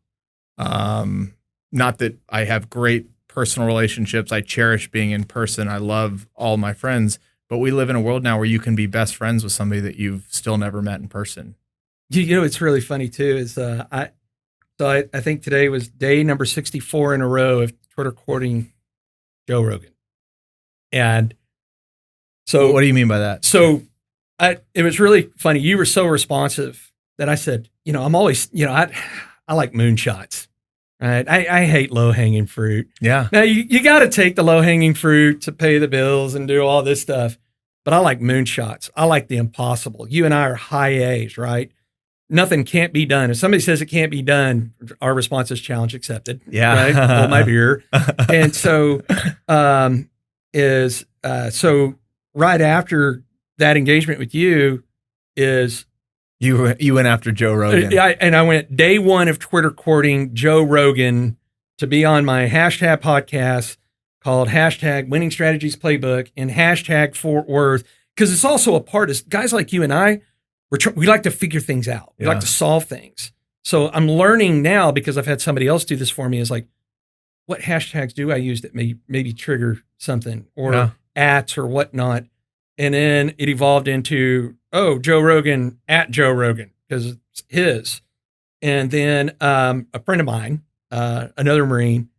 Not that I have great personal relationships. I cherish being in person. I love all my friends, But we live in a world now where you can be best friends with somebody that you've still never met in person. You know, it's really funny too. Is I think today was day number 64 in a row of Twitter courting Joe Rogan, and so what do you mean by that? So it was really funny. You were so responsive that I said, you know, I'm always, you know, I like moonshots. Right. I hate low hanging fruit. Yeah. Now you got to take the low hanging fruit to pay the bills and do all this stuff. But I like moonshots. I like the impossible. You and I are high A's, right? Nothing can't be done. If somebody says it can't be done, our response is challenge accepted. Yeah. Right. Hold my beer. And so, so right after that engagement with you is, you went after Joe Rogan. And I went day one of Twitter courting Joe Rogan to be on my hashtag podcast called hashtag Winning Strategies Playbook and hashtag Fort Worth. Because it's also a part of guys like you and I, we like to figure things out. We like to solve things. So I'm learning now, because I've had somebody else do this for me, is like, what hashtags do I use that maybe trigger something or ats or whatnot? And then it evolved into, Joe Rogan at Joe Rogan, because it's his. And then a friend of mine, another Marine,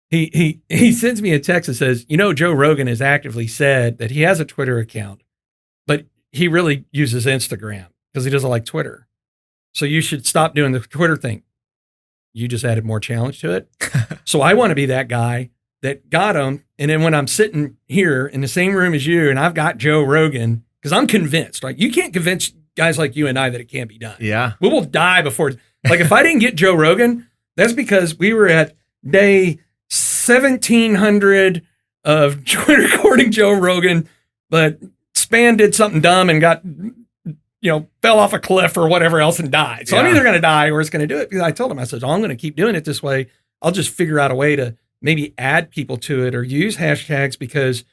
he sends me a text that says, you know, Joe Rogan has actively said that he has a Twitter account, but he really uses Instagram because he doesn't like Twitter. So you should stop doing the Twitter thing. You just added more challenge to it. So I want to be that guy that got him. And then when I'm sitting here in the same room as you and I've got Joe Rogan, because I'm convinced, like, you can't convince guys like you and I that it can't be done. Yeah. We will die before. Like, if I didn't get Joe Rogan, that's because we were at day 1700 of Twitter recording Joe Rogan, but Spann did something dumb and got, fell off a cliff or whatever else and died. So I'm either going to die or it's going to do it. Because I told him, I said, I'm going to keep doing it this way. I'll just figure out a way to maybe add people to it or use hashtags, because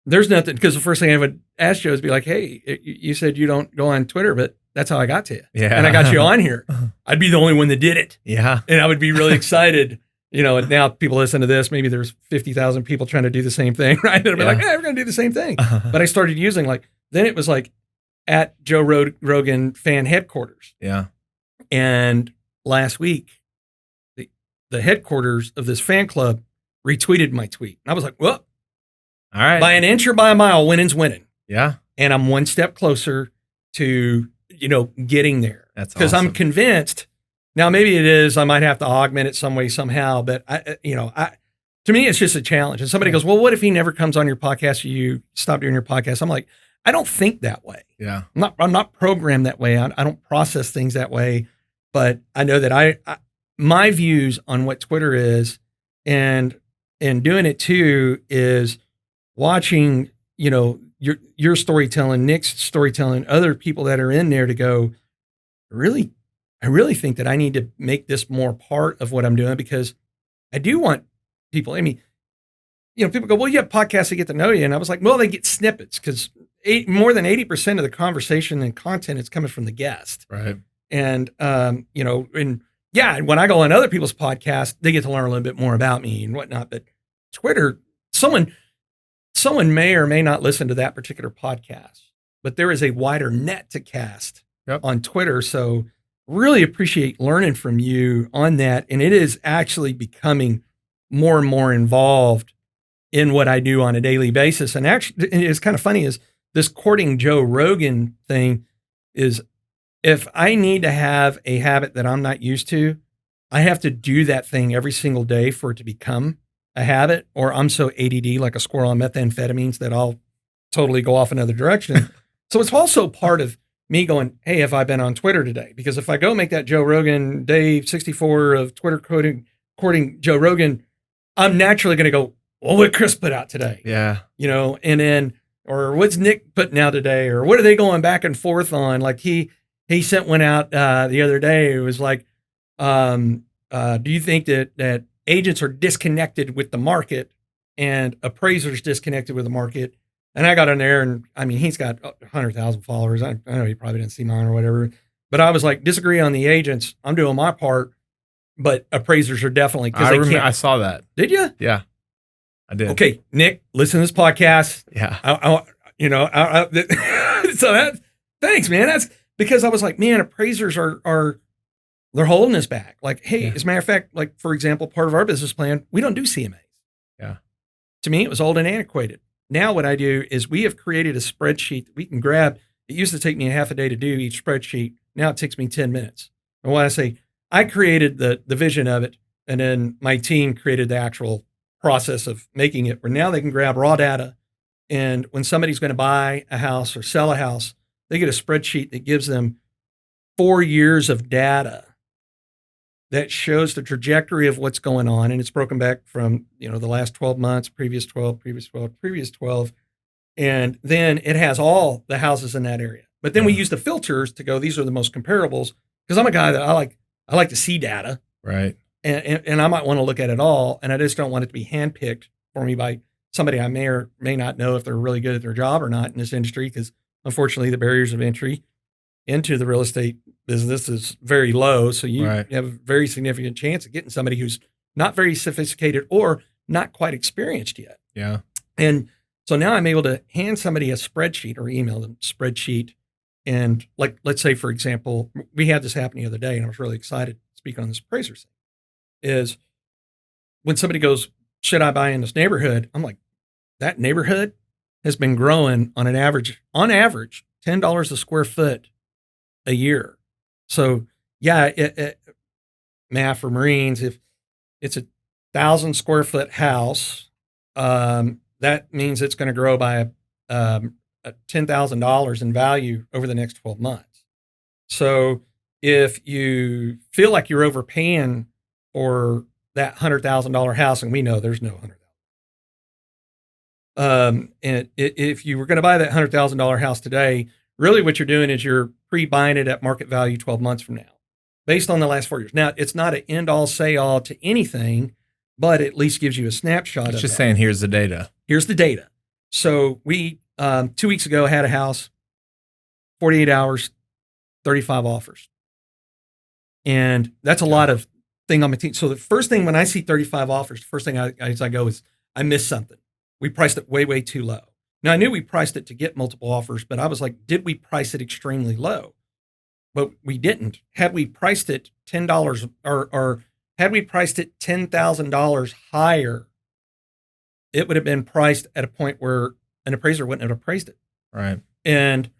there's nothing. Because the first thing I would ask Joe is be like, hey, you said you don't go on Twitter, but that's how I got to you. Yeah. And I got you on here. I'd be the only one that did it. Yeah. And I would be really excited. And now people listen to this, maybe there's 50,000 people trying to do the same thing, right? And I'd be like, hey, we're going to do the same thing. But I started using then it was like at Joe Rogan fan headquarters. Yeah. And last week, the headquarters of this fan club retweeted my tweet. And I was like, well, all right. By an inch or by a mile, winning's winning. Yeah. And I'm one step closer to, getting there. That's because awesome. I'm convinced. Now, maybe it is, I might have to augment it some way, somehow, but to me, it's just a challenge. And somebody goes, well, what if he never comes on your podcast or you stop doing your podcast? I'm like, I don't think that way. Yeah. I'm not programmed that way. I don't process things that way, but I know that my views on what Twitter is and doing it too is watching, your storytelling, Nick's storytelling, other people that are in there to go, I really think that I need to make this more part of what I'm doing, because I do want people. I mean, people go, well, you have podcasts that get to know you. And I was like, well, they get snippets, because more than 80% of the conversation and content is coming from the guest. Right. And, and when I go on other people's podcasts, they get to learn a little bit more about me and whatnot. But Twitter, someone may or may not listen to that particular podcast, but there is a wider net to cast on Twitter. So really appreciate learning from you on that. And it is actually becoming more and more involved in what I do on a daily basis. And actually, it's kind of funny is this courting Joe Rogan thing is, if I need to have a habit that I'm not used to, I have to do that thing every single day for it to become a habit, or I'm so ADD like a squirrel on methamphetamines that I'll totally go off another direction. So it's also part of me going, hey, have I been on Twitter today? Because if I go make that Joe Rogan day 64 of Twitter courting Joe Rogan, I'm naturally going to go, well, what Chris put out today? Yeah. And then, or what's Nick putting out today? Or what are they going back and forth on? Like he sent one out the other day. It was like, do you think that agents are disconnected with the market and appraisers disconnected with the market? And I got on there, and I mean, he's got 100,000 followers. I know he probably didn't see mine or whatever, but I was like, disagree on the agents. I'm doing my part, but appraisers are definitely. I saw that. Did you? Yeah, I did. Okay, Nick, listen to this podcast. Yeah. So thanks, man. That's because I was like, man, appraisers are they're holding us back. Like, hey, as a matter of fact, like, for example, part of our business plan, we don't do CMAs. Yeah. To me, it was old and antiquated. Now what I do is we have created a spreadsheet that we can grab. It used to take me a half a day to do each spreadsheet. Now it takes me 10 minutes. And when I say I created the vision of it, and then my team created the actual process of making it, where now they can grab raw data. And when somebody's going to buy a house or sell a house, they get a spreadsheet that gives them 4 years of data that shows the trajectory of what's going on. And it's broken back from, the last 12 months, previous 12, previous 12, previous 12. And then it has all the houses in that area. But then we use the filters to go, these are the most comparables. Because I'm a guy that I like to see data. Right. And I might want to look at it all. And I just don't want it to be handpicked for me by somebody I may or may not know if they're really good at their job or not in this industry. Because unfortunately, the barriers of entry into the real estate business is very low. So you have a very significant chance of getting somebody who's not very sophisticated or not quite experienced yet. Yeah. And so now I'm able to hand somebody a spreadsheet or email them a spreadsheet. And like, let's say, for example, we had this happen the other day and I was really excited to speak on this appraiser thing, is when somebody goes, should I buy in this neighborhood? I'm like, that neighborhood has been growing on average, $10 a square foot a year. So math for Marines, if it's 1,000 square foot house, that means it's going to grow by $10,000 in value over the next 12 months. So if you feel like you're overpaying for that $100,000 house, and we know there's no $100,000. And if you were going to buy that $100,000 house today, really what you're doing is you're pre-buying it at market value 12 months from now, based on the last 4 years. Now, it's not an end-all, say-all to anything, but at least gives you a snapshot. It's just saying, here's the data. Here's the data. So we, 2 weeks ago, had a house, 48 hours, 35 offers. And that's a lot of thing on my team. So the first thing when I see 35 offers, the first thing I go is, I missed something. We priced it way, way too low. Now, I knew we priced it to get multiple offers, but I was like, did we price it extremely low? But we didn't. Had we priced it $10 or had we priced it $10,000 higher, it would have been priced at a point where an appraiser wouldn't have appraised it. Right. And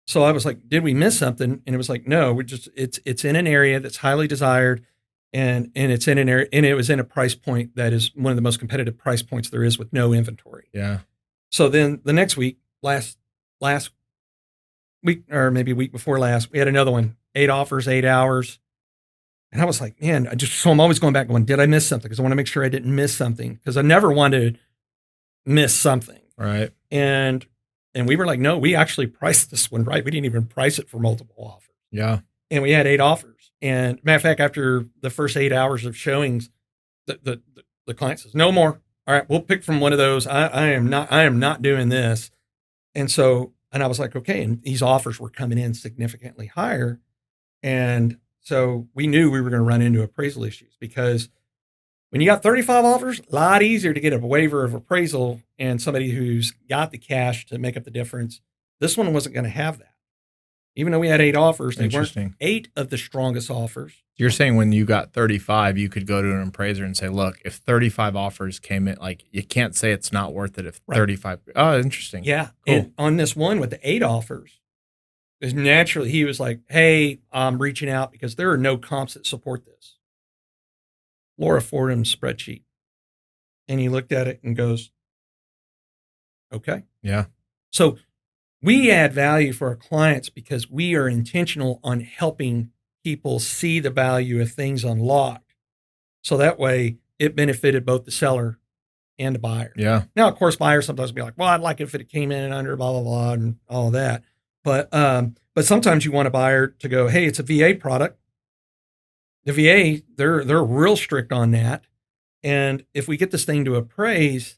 so I was like, did we miss something? And it was like, no, it's in an area that's highly desired. And it's in an area, and it was in a price point that is one of the most competitive price points there is with no inventory. Yeah. So then the next week, last week, or maybe week before last, we had another one, 8 offers, 8 hours. And I was like, man, so I'm always going back going, did I miss something? Because I want to make sure I didn't miss something, because I never wanted to miss something. Right. And we were like, no, we actually priced this one right. We didn't even price it for multiple offers. Yeah. And we had 8 offers. And matter of fact, after the first 8 hours of showings, the client says, no more. All right, we'll pick from one of those. I am not doing this. And I was like, okay. And these offers were coming in significantly higher. And so we knew we were going to run into appraisal issues, because when you got 35 offers, a lot easier to get a waiver of appraisal and somebody who's got the cash to make up the difference. This one wasn't going to have that. Even though we had 8 offers, they weren't 8 of the strongest offers. You're saying when you got 35, you could go to an appraiser and say, look, if 35 offers came in, like, you can't say it's not worth it if 35. Oh, interesting. Yeah. Cool. And on this one with the 8 offers, because naturally he was like, hey, I'm reaching out because there are no comps that support this. Laura Fordham's spreadsheet. And he looked at it and goes, okay. Yeah. So we add value for our clients because we are intentional on helping people see the value of things unlocked. So that way it benefited both the seller and the buyer. Yeah. Now, of course, buyers sometimes be like, well, I'd like it if it came in under blah, blah, blah, and all of that. But sometimes you want a buyer to go, hey, it's a VA product. The VA, they're real strict on that. And if we get this thing to appraise,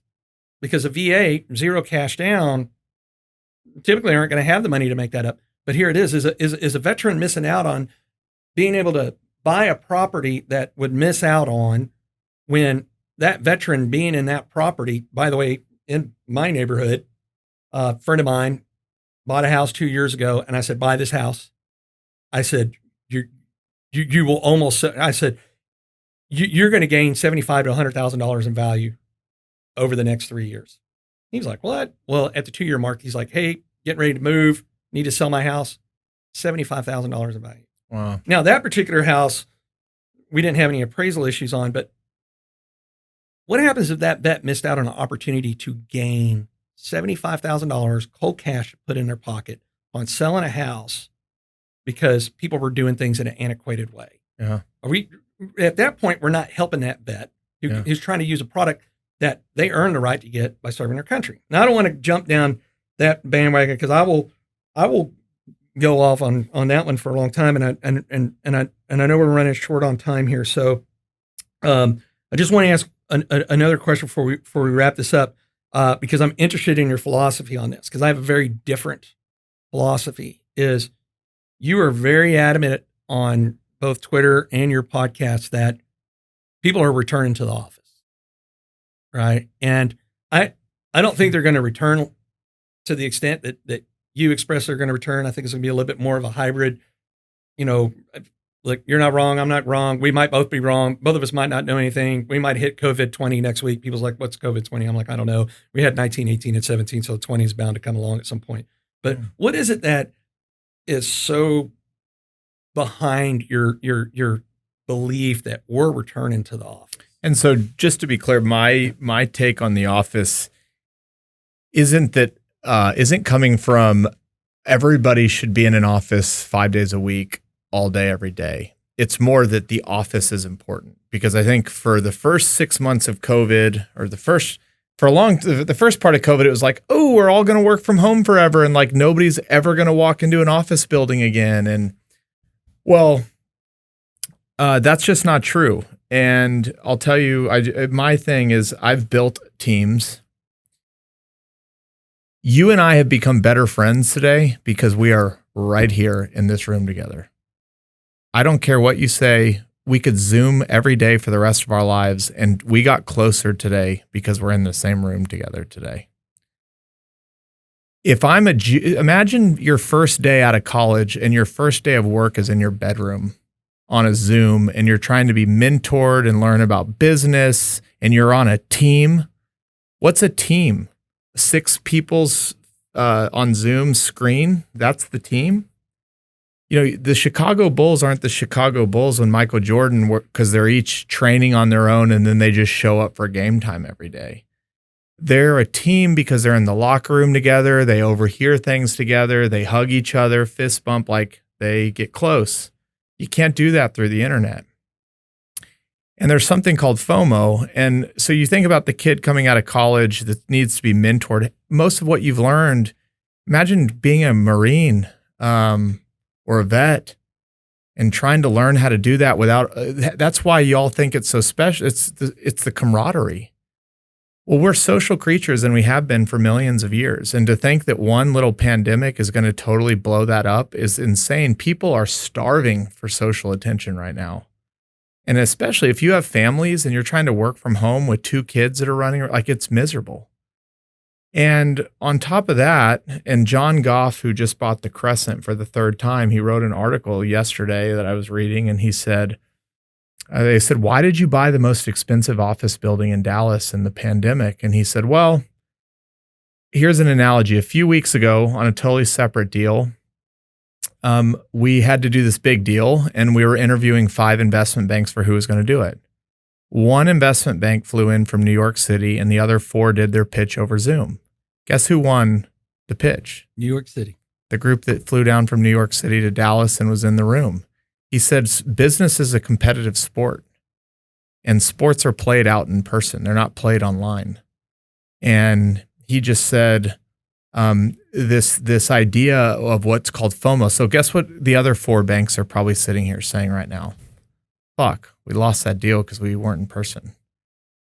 because a VA, zero cash down, typically aren't going to have the money to make that up. But here it is a veteran missing out on being able to buy a property that would miss out on when that veteran being in that property, by the way, in my neighborhood, A friend of mine bought a house 2 years ago, and I said, buy this house. I said, you will almost, I said, you're going to gain $75,000 to $100,000 in value over the next 3 years. He's like, what? Well, at the 2-year mark, he's like, hey, getting ready to move, need to sell my house, $75,000 in value. Wow. Now, that particular house, we didn't have any appraisal issues on, but what happens if that vet missed out on an opportunity to gain $75,000 cold cash to put in their pocket on selling a house because people were doing things in an antiquated way? Yeah. Are we at that point? We're not helping that vet who's trying to use a product that they earned the right to get by serving their country. Now, I don't want to jump down that bandwagon because I will go off on that one for a long time, and I know we're running short on time here, so I just want to ask another question before we wrap this up, because I'm interested in your philosophy on this, because I have a very different philosophy. Is you are very adamant on both Twitter and your podcast that people are returning to the office, right? And I don't think they're going to return to the extent that you express they're going to return. I think it's going to be a little bit more of a hybrid, like you're not wrong, I'm not wrong. We might both be wrong. Both of us might not know anything. We might hit COVID-20 next week. People's like, what's COVID-20? I'm like, I don't know. We had 19, 18, and 17, so 20 is bound to come along at some point. But what is it that is so behind your belief that we're returning to the office? And so just to be clear, my take on the office isn't coming from everybody should be in an office 5 days a week, all day, every day. It's more that the office is important, because I think for the first 6 months of COVID, or the first part of COVID, it was like, oh, we're all going to work from home forever. And like, nobody's ever going to walk into an office building again. And well, that's just not true. And I'll tell you, my thing is I've built teams. You and I have become better friends today because we are right here in this room together. I don't care what you say. We could Zoom every day for the rest of our lives, and we got closer today because we're in the same room together today. Imagine your first day out of college and your first day of work is in your bedroom on a Zoom, and you're trying to be mentored and learn about business, and you're on a team. What's a team? 6 people's on Zoom screen. That's the team. The Chicago Bulls aren't the Chicago Bulls when Michael Jordan because they're each training on their own and then they just show up for game time every day. They're a team because they're in the locker room together. They overhear things together. They hug each other, fist bump, like they get close. You can't do that through the internet. And there's something called FOMO. And so you think about the kid coming out of college that needs to be mentored. Most of what you've learned, imagine being a Marine or a vet and trying to learn how to do that without, that's why y'all think it's so special. It's the camaraderie. Well, we're social creatures and we have been for millions of years. And to think that one little pandemic is going to totally blow that up is insane. People are starving for social attention right now. And especially if you have families and you're trying to work from home with 2 kids that are running, like it's miserable. And on top of that, and John Goff, who just bought the Crescent for the 3rd time, he wrote an article yesterday that I was reading, and he said, they said, why did you buy the most expensive office building in Dallas in the pandemic? And he said, well, here's an analogy. A few weeks ago on a totally separate deal, we had to do this big deal and we were interviewing 5 investment banks for who was going to do it. 1 investment bank flew in from New York City and the other 4 did their pitch over Zoom. Guess who won the pitch? New York City. The group that flew down from New York City to Dallas and was in the room. He said, business is a competitive sport and sports are played out in person. They're not played online. And he just said, this idea of what's called FOMO. So guess what the other 4 banks are probably sitting here saying right now? Fuck, we lost that deal because we weren't in person.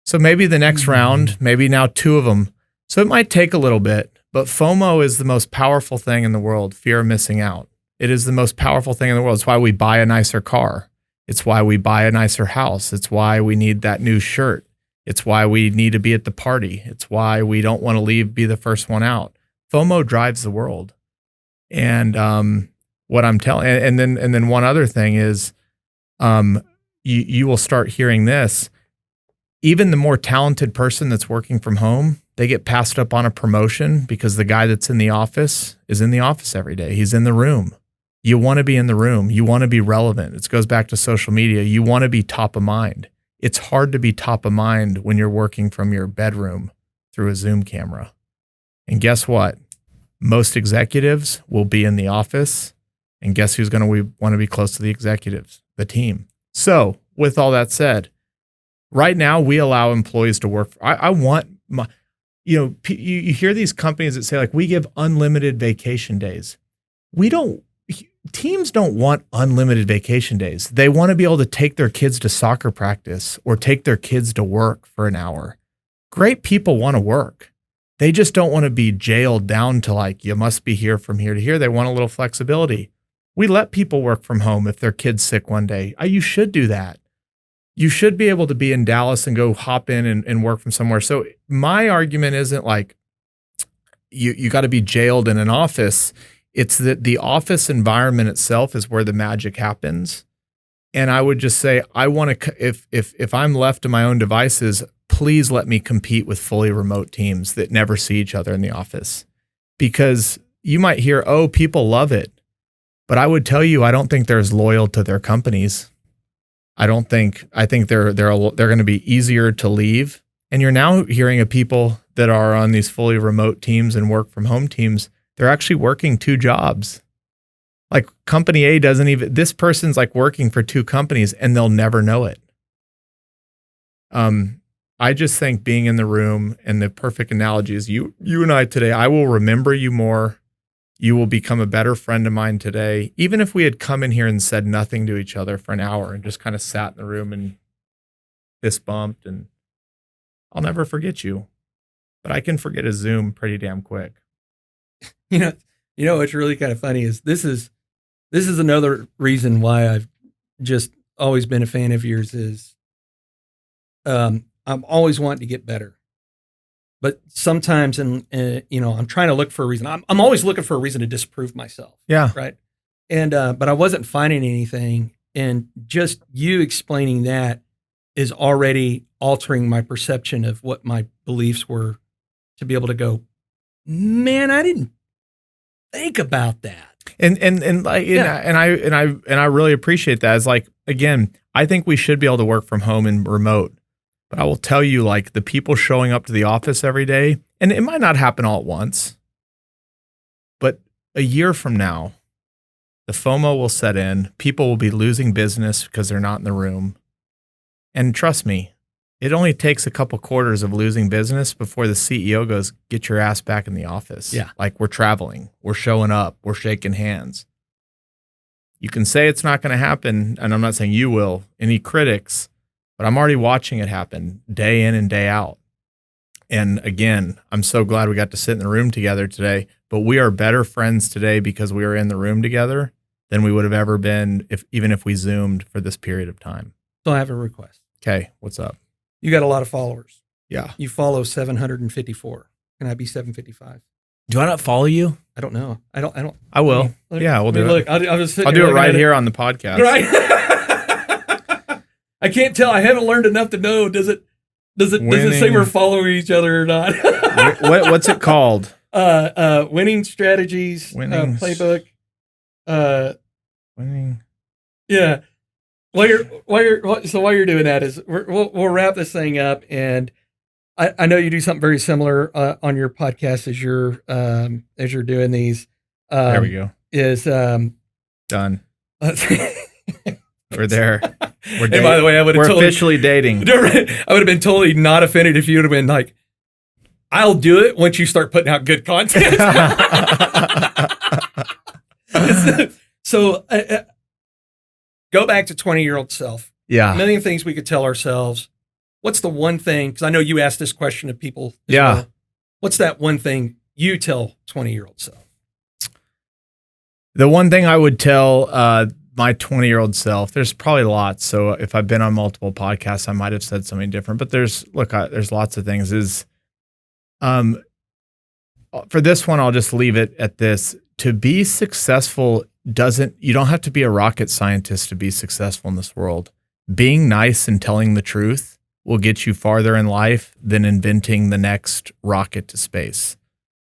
So maybe the next round, maybe now 2 of them. So it might take a little bit, but FOMO is the most powerful thing in the world, fear of missing out. It is the most powerful thing in the world. It's why we buy a nicer car. It's why we buy a nicer house. It's why we need that new shirt. It's why we need to be at the party. It's why we don't want to be the first one out. FOMO drives the world. And what I'm telling, and then one other thing is, you will start hearing this. Even the more talented person that's working from home, they get passed up on a promotion because the guy that's in the office is in the office every day. He's in the room. You want to be in the room. You want to be relevant. It goes back to social media. You want to be top of mind. It's hard to be top of mind when you're working from your bedroom through a Zoom camera. And guess what? Most executives will be in the office. And guess who's going to want to be close to the executives? The team. So with all that said, right now we allow employees to work. I want my, you hear these companies that say like, we give unlimited vacation days. Teams don't want unlimited vacation days. They want to be able to take their kids to soccer practice or take their kids to work for an hour. Great people want to work. They just don't want to be jailed down to like, you must be here from here to here. They want a little flexibility. We let people work from home if their kid's sick one day. You should do that. You should be able to be in Dallas and go hop in and work from somewhere. So my argument isn't like you got to be jailed in an office. It's that the office environment itself is where the magic happens. And I would just say, I want to, if I'm left to my own devices, please let me compete with fully remote teams that never see each other in the office. Because you might hear, oh, people love it. But I would tell you, I don't think they're as loyal to their companies. I think they're going to be easier to leave. And you're now hearing of people that are on these fully remote teams and work from home teams. They're actually working 2 jobs. Like company A this person's like working for 2 companies and they'll never know it. I just think being in the room, and the perfect analogy is you and I today, I will remember you more. You will become a better friend of mine today. Even if we had come in here and said nothing to each other for an hour and just kind of sat in the room and fist bumped, and I'll never forget you, but I can forget a Zoom pretty damn quick. You know, what's really kind of funny is this is another reason why I've just always been a fan of yours is, I'm always wanting to get better, but sometimes, I'm trying to look for a reason. I'm always looking for a reason to disprove myself. Yeah. Right. And, but I wasn't finding anything, and just you explaining that is already altering my perception of what my beliefs were, to be able to go, man, I didn't think about that. And I really appreciate that. It's like, again, I think we should be able to work from home and remote, but I will tell you, like, the people showing up to the office every day, and it might not happen all at once, but a year from now, the FOMO will set in. People will be losing business because they're not in the room. And trust me, it only takes a couple quarters of losing business before the CEO goes, get your ass back in the office. Yeah. Like, we're traveling, we're showing up, we're shaking hands. You can say it's not going to happen, and I'm not saying you will, any critics, but I'm already watching it happen day in and day out. And again, I'm so glad we got to sit in the room together today, but we are better friends today because we were in the room together than we would have ever been even if we Zoomed for this period of time. So I have a request. Okay, what's up? You got a lot of followers. Yeah. You follow 754. Can I be 755? Do I not follow you? I don't know. I don't. I will. We'll do look, it. I'll do it right here on the podcast. Right. I can't tell. I haven't learned enough to know. Does it say we're following each other or not? What's it called? Winning Strategies Playbook. Winning. Yeah. While you're doing that is we'll wrap this thing up, and I know you do something very similar on your podcast as you're doing these. There we go. Is done. We're there. We're and by the way, we're officially dating. I would have been totally not offended if you would have been like, I'll do it once you start putting out good content. So go back to 20-year-old self. Yeah. A million things we could tell ourselves. What's the one thing, because I know you asked this question of people. Yeah. Well. What's that one thing you tell 20-year-old self? The one thing I would tell my 20-year-old self, there's probably lots. So if I've been on multiple podcasts, I might have said something different. But there's lots of things. Is for this one, I'll just leave it at this. To be successful you don't have to be a rocket scientist to be successful in this world. Being nice and telling the truth will get you farther in life than inventing the next rocket to space.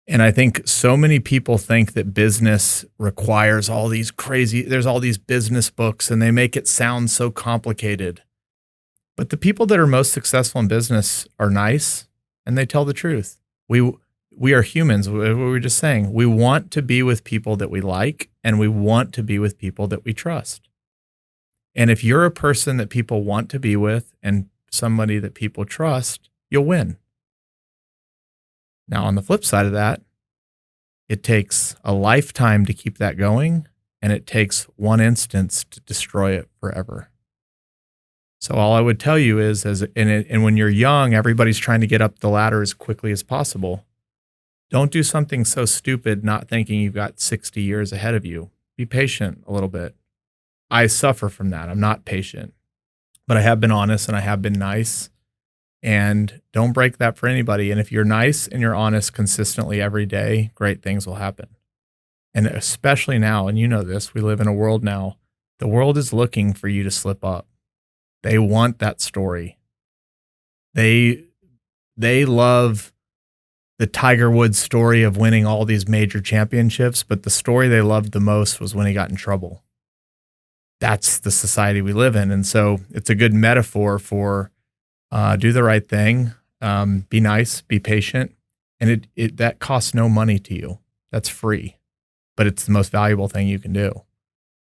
And I think so many people think that business requires there's all these business books and they make it sound so complicated. But the people that are most successful in business are nice and they tell the truth. We are humans. What we were just saying, we want to be with people that we like and we want to be with people that we trust. And if you're a person that people want to be with and somebody that people trust, you'll win. Now, on the flip side of that, it takes a lifetime to keep that going, and it takes one instance to destroy it forever. So all I would tell you is, and when you're young, everybody's trying to get up the ladder as quickly as possible. Don't do something so stupid, not thinking you've got 60 years ahead of you. Be patient a little bit. I suffer from that. I'm not patient, but I have been honest and I have been nice. And don't break that for anybody. And if you're nice and you're honest consistently every day, great things will happen. And especially now, and you know this, we live in a world now, the world is looking for you to slip up. They want that story. They love the Tiger Woods story of winning all these major championships, but the story they loved the most was when he got in trouble. That's the society we live in. And so it's a good metaphor for do the right thing, be nice, be patient, and that costs no money to you. That's free, but it's the most valuable thing you can do.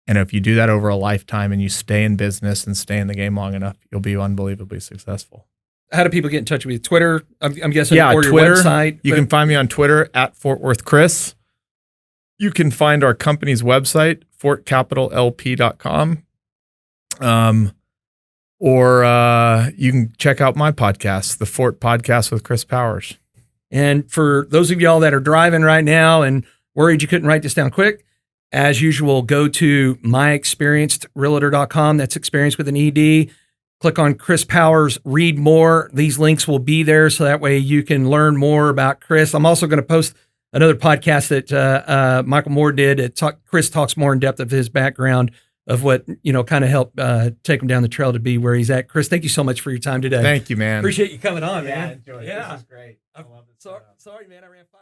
And if you do that over a lifetime and you stay in business and stay in the game long enough, you'll be unbelievably successful. How do people get in touch with you? Twitter, I'm guessing, yeah, or Twitter, your website? You can find me on Twitter at Fort Worth Chris. You can find our company's website, fortcapitallp.com. Or you can check out my podcast, the Fort Podcast with Chris Powers. And for those of y'all that are driving right now and worried you couldn't write this down quick, as usual, go to myexperiencedrealtor.com. That's experience with an ED. Click on Chris Powers, read more. These links will be there so that way you can learn more about Chris. I'm also going to post another podcast that Michael Moore did. Chris talks more in depth of his background of what, kind of helped take him down the trail to be where he's at. Chris, thank you so much for your time today. Thank you, man. Appreciate you coming on, man. Enjoy it. Yeah. This is great. I love it. Sorry, man. I ran 5.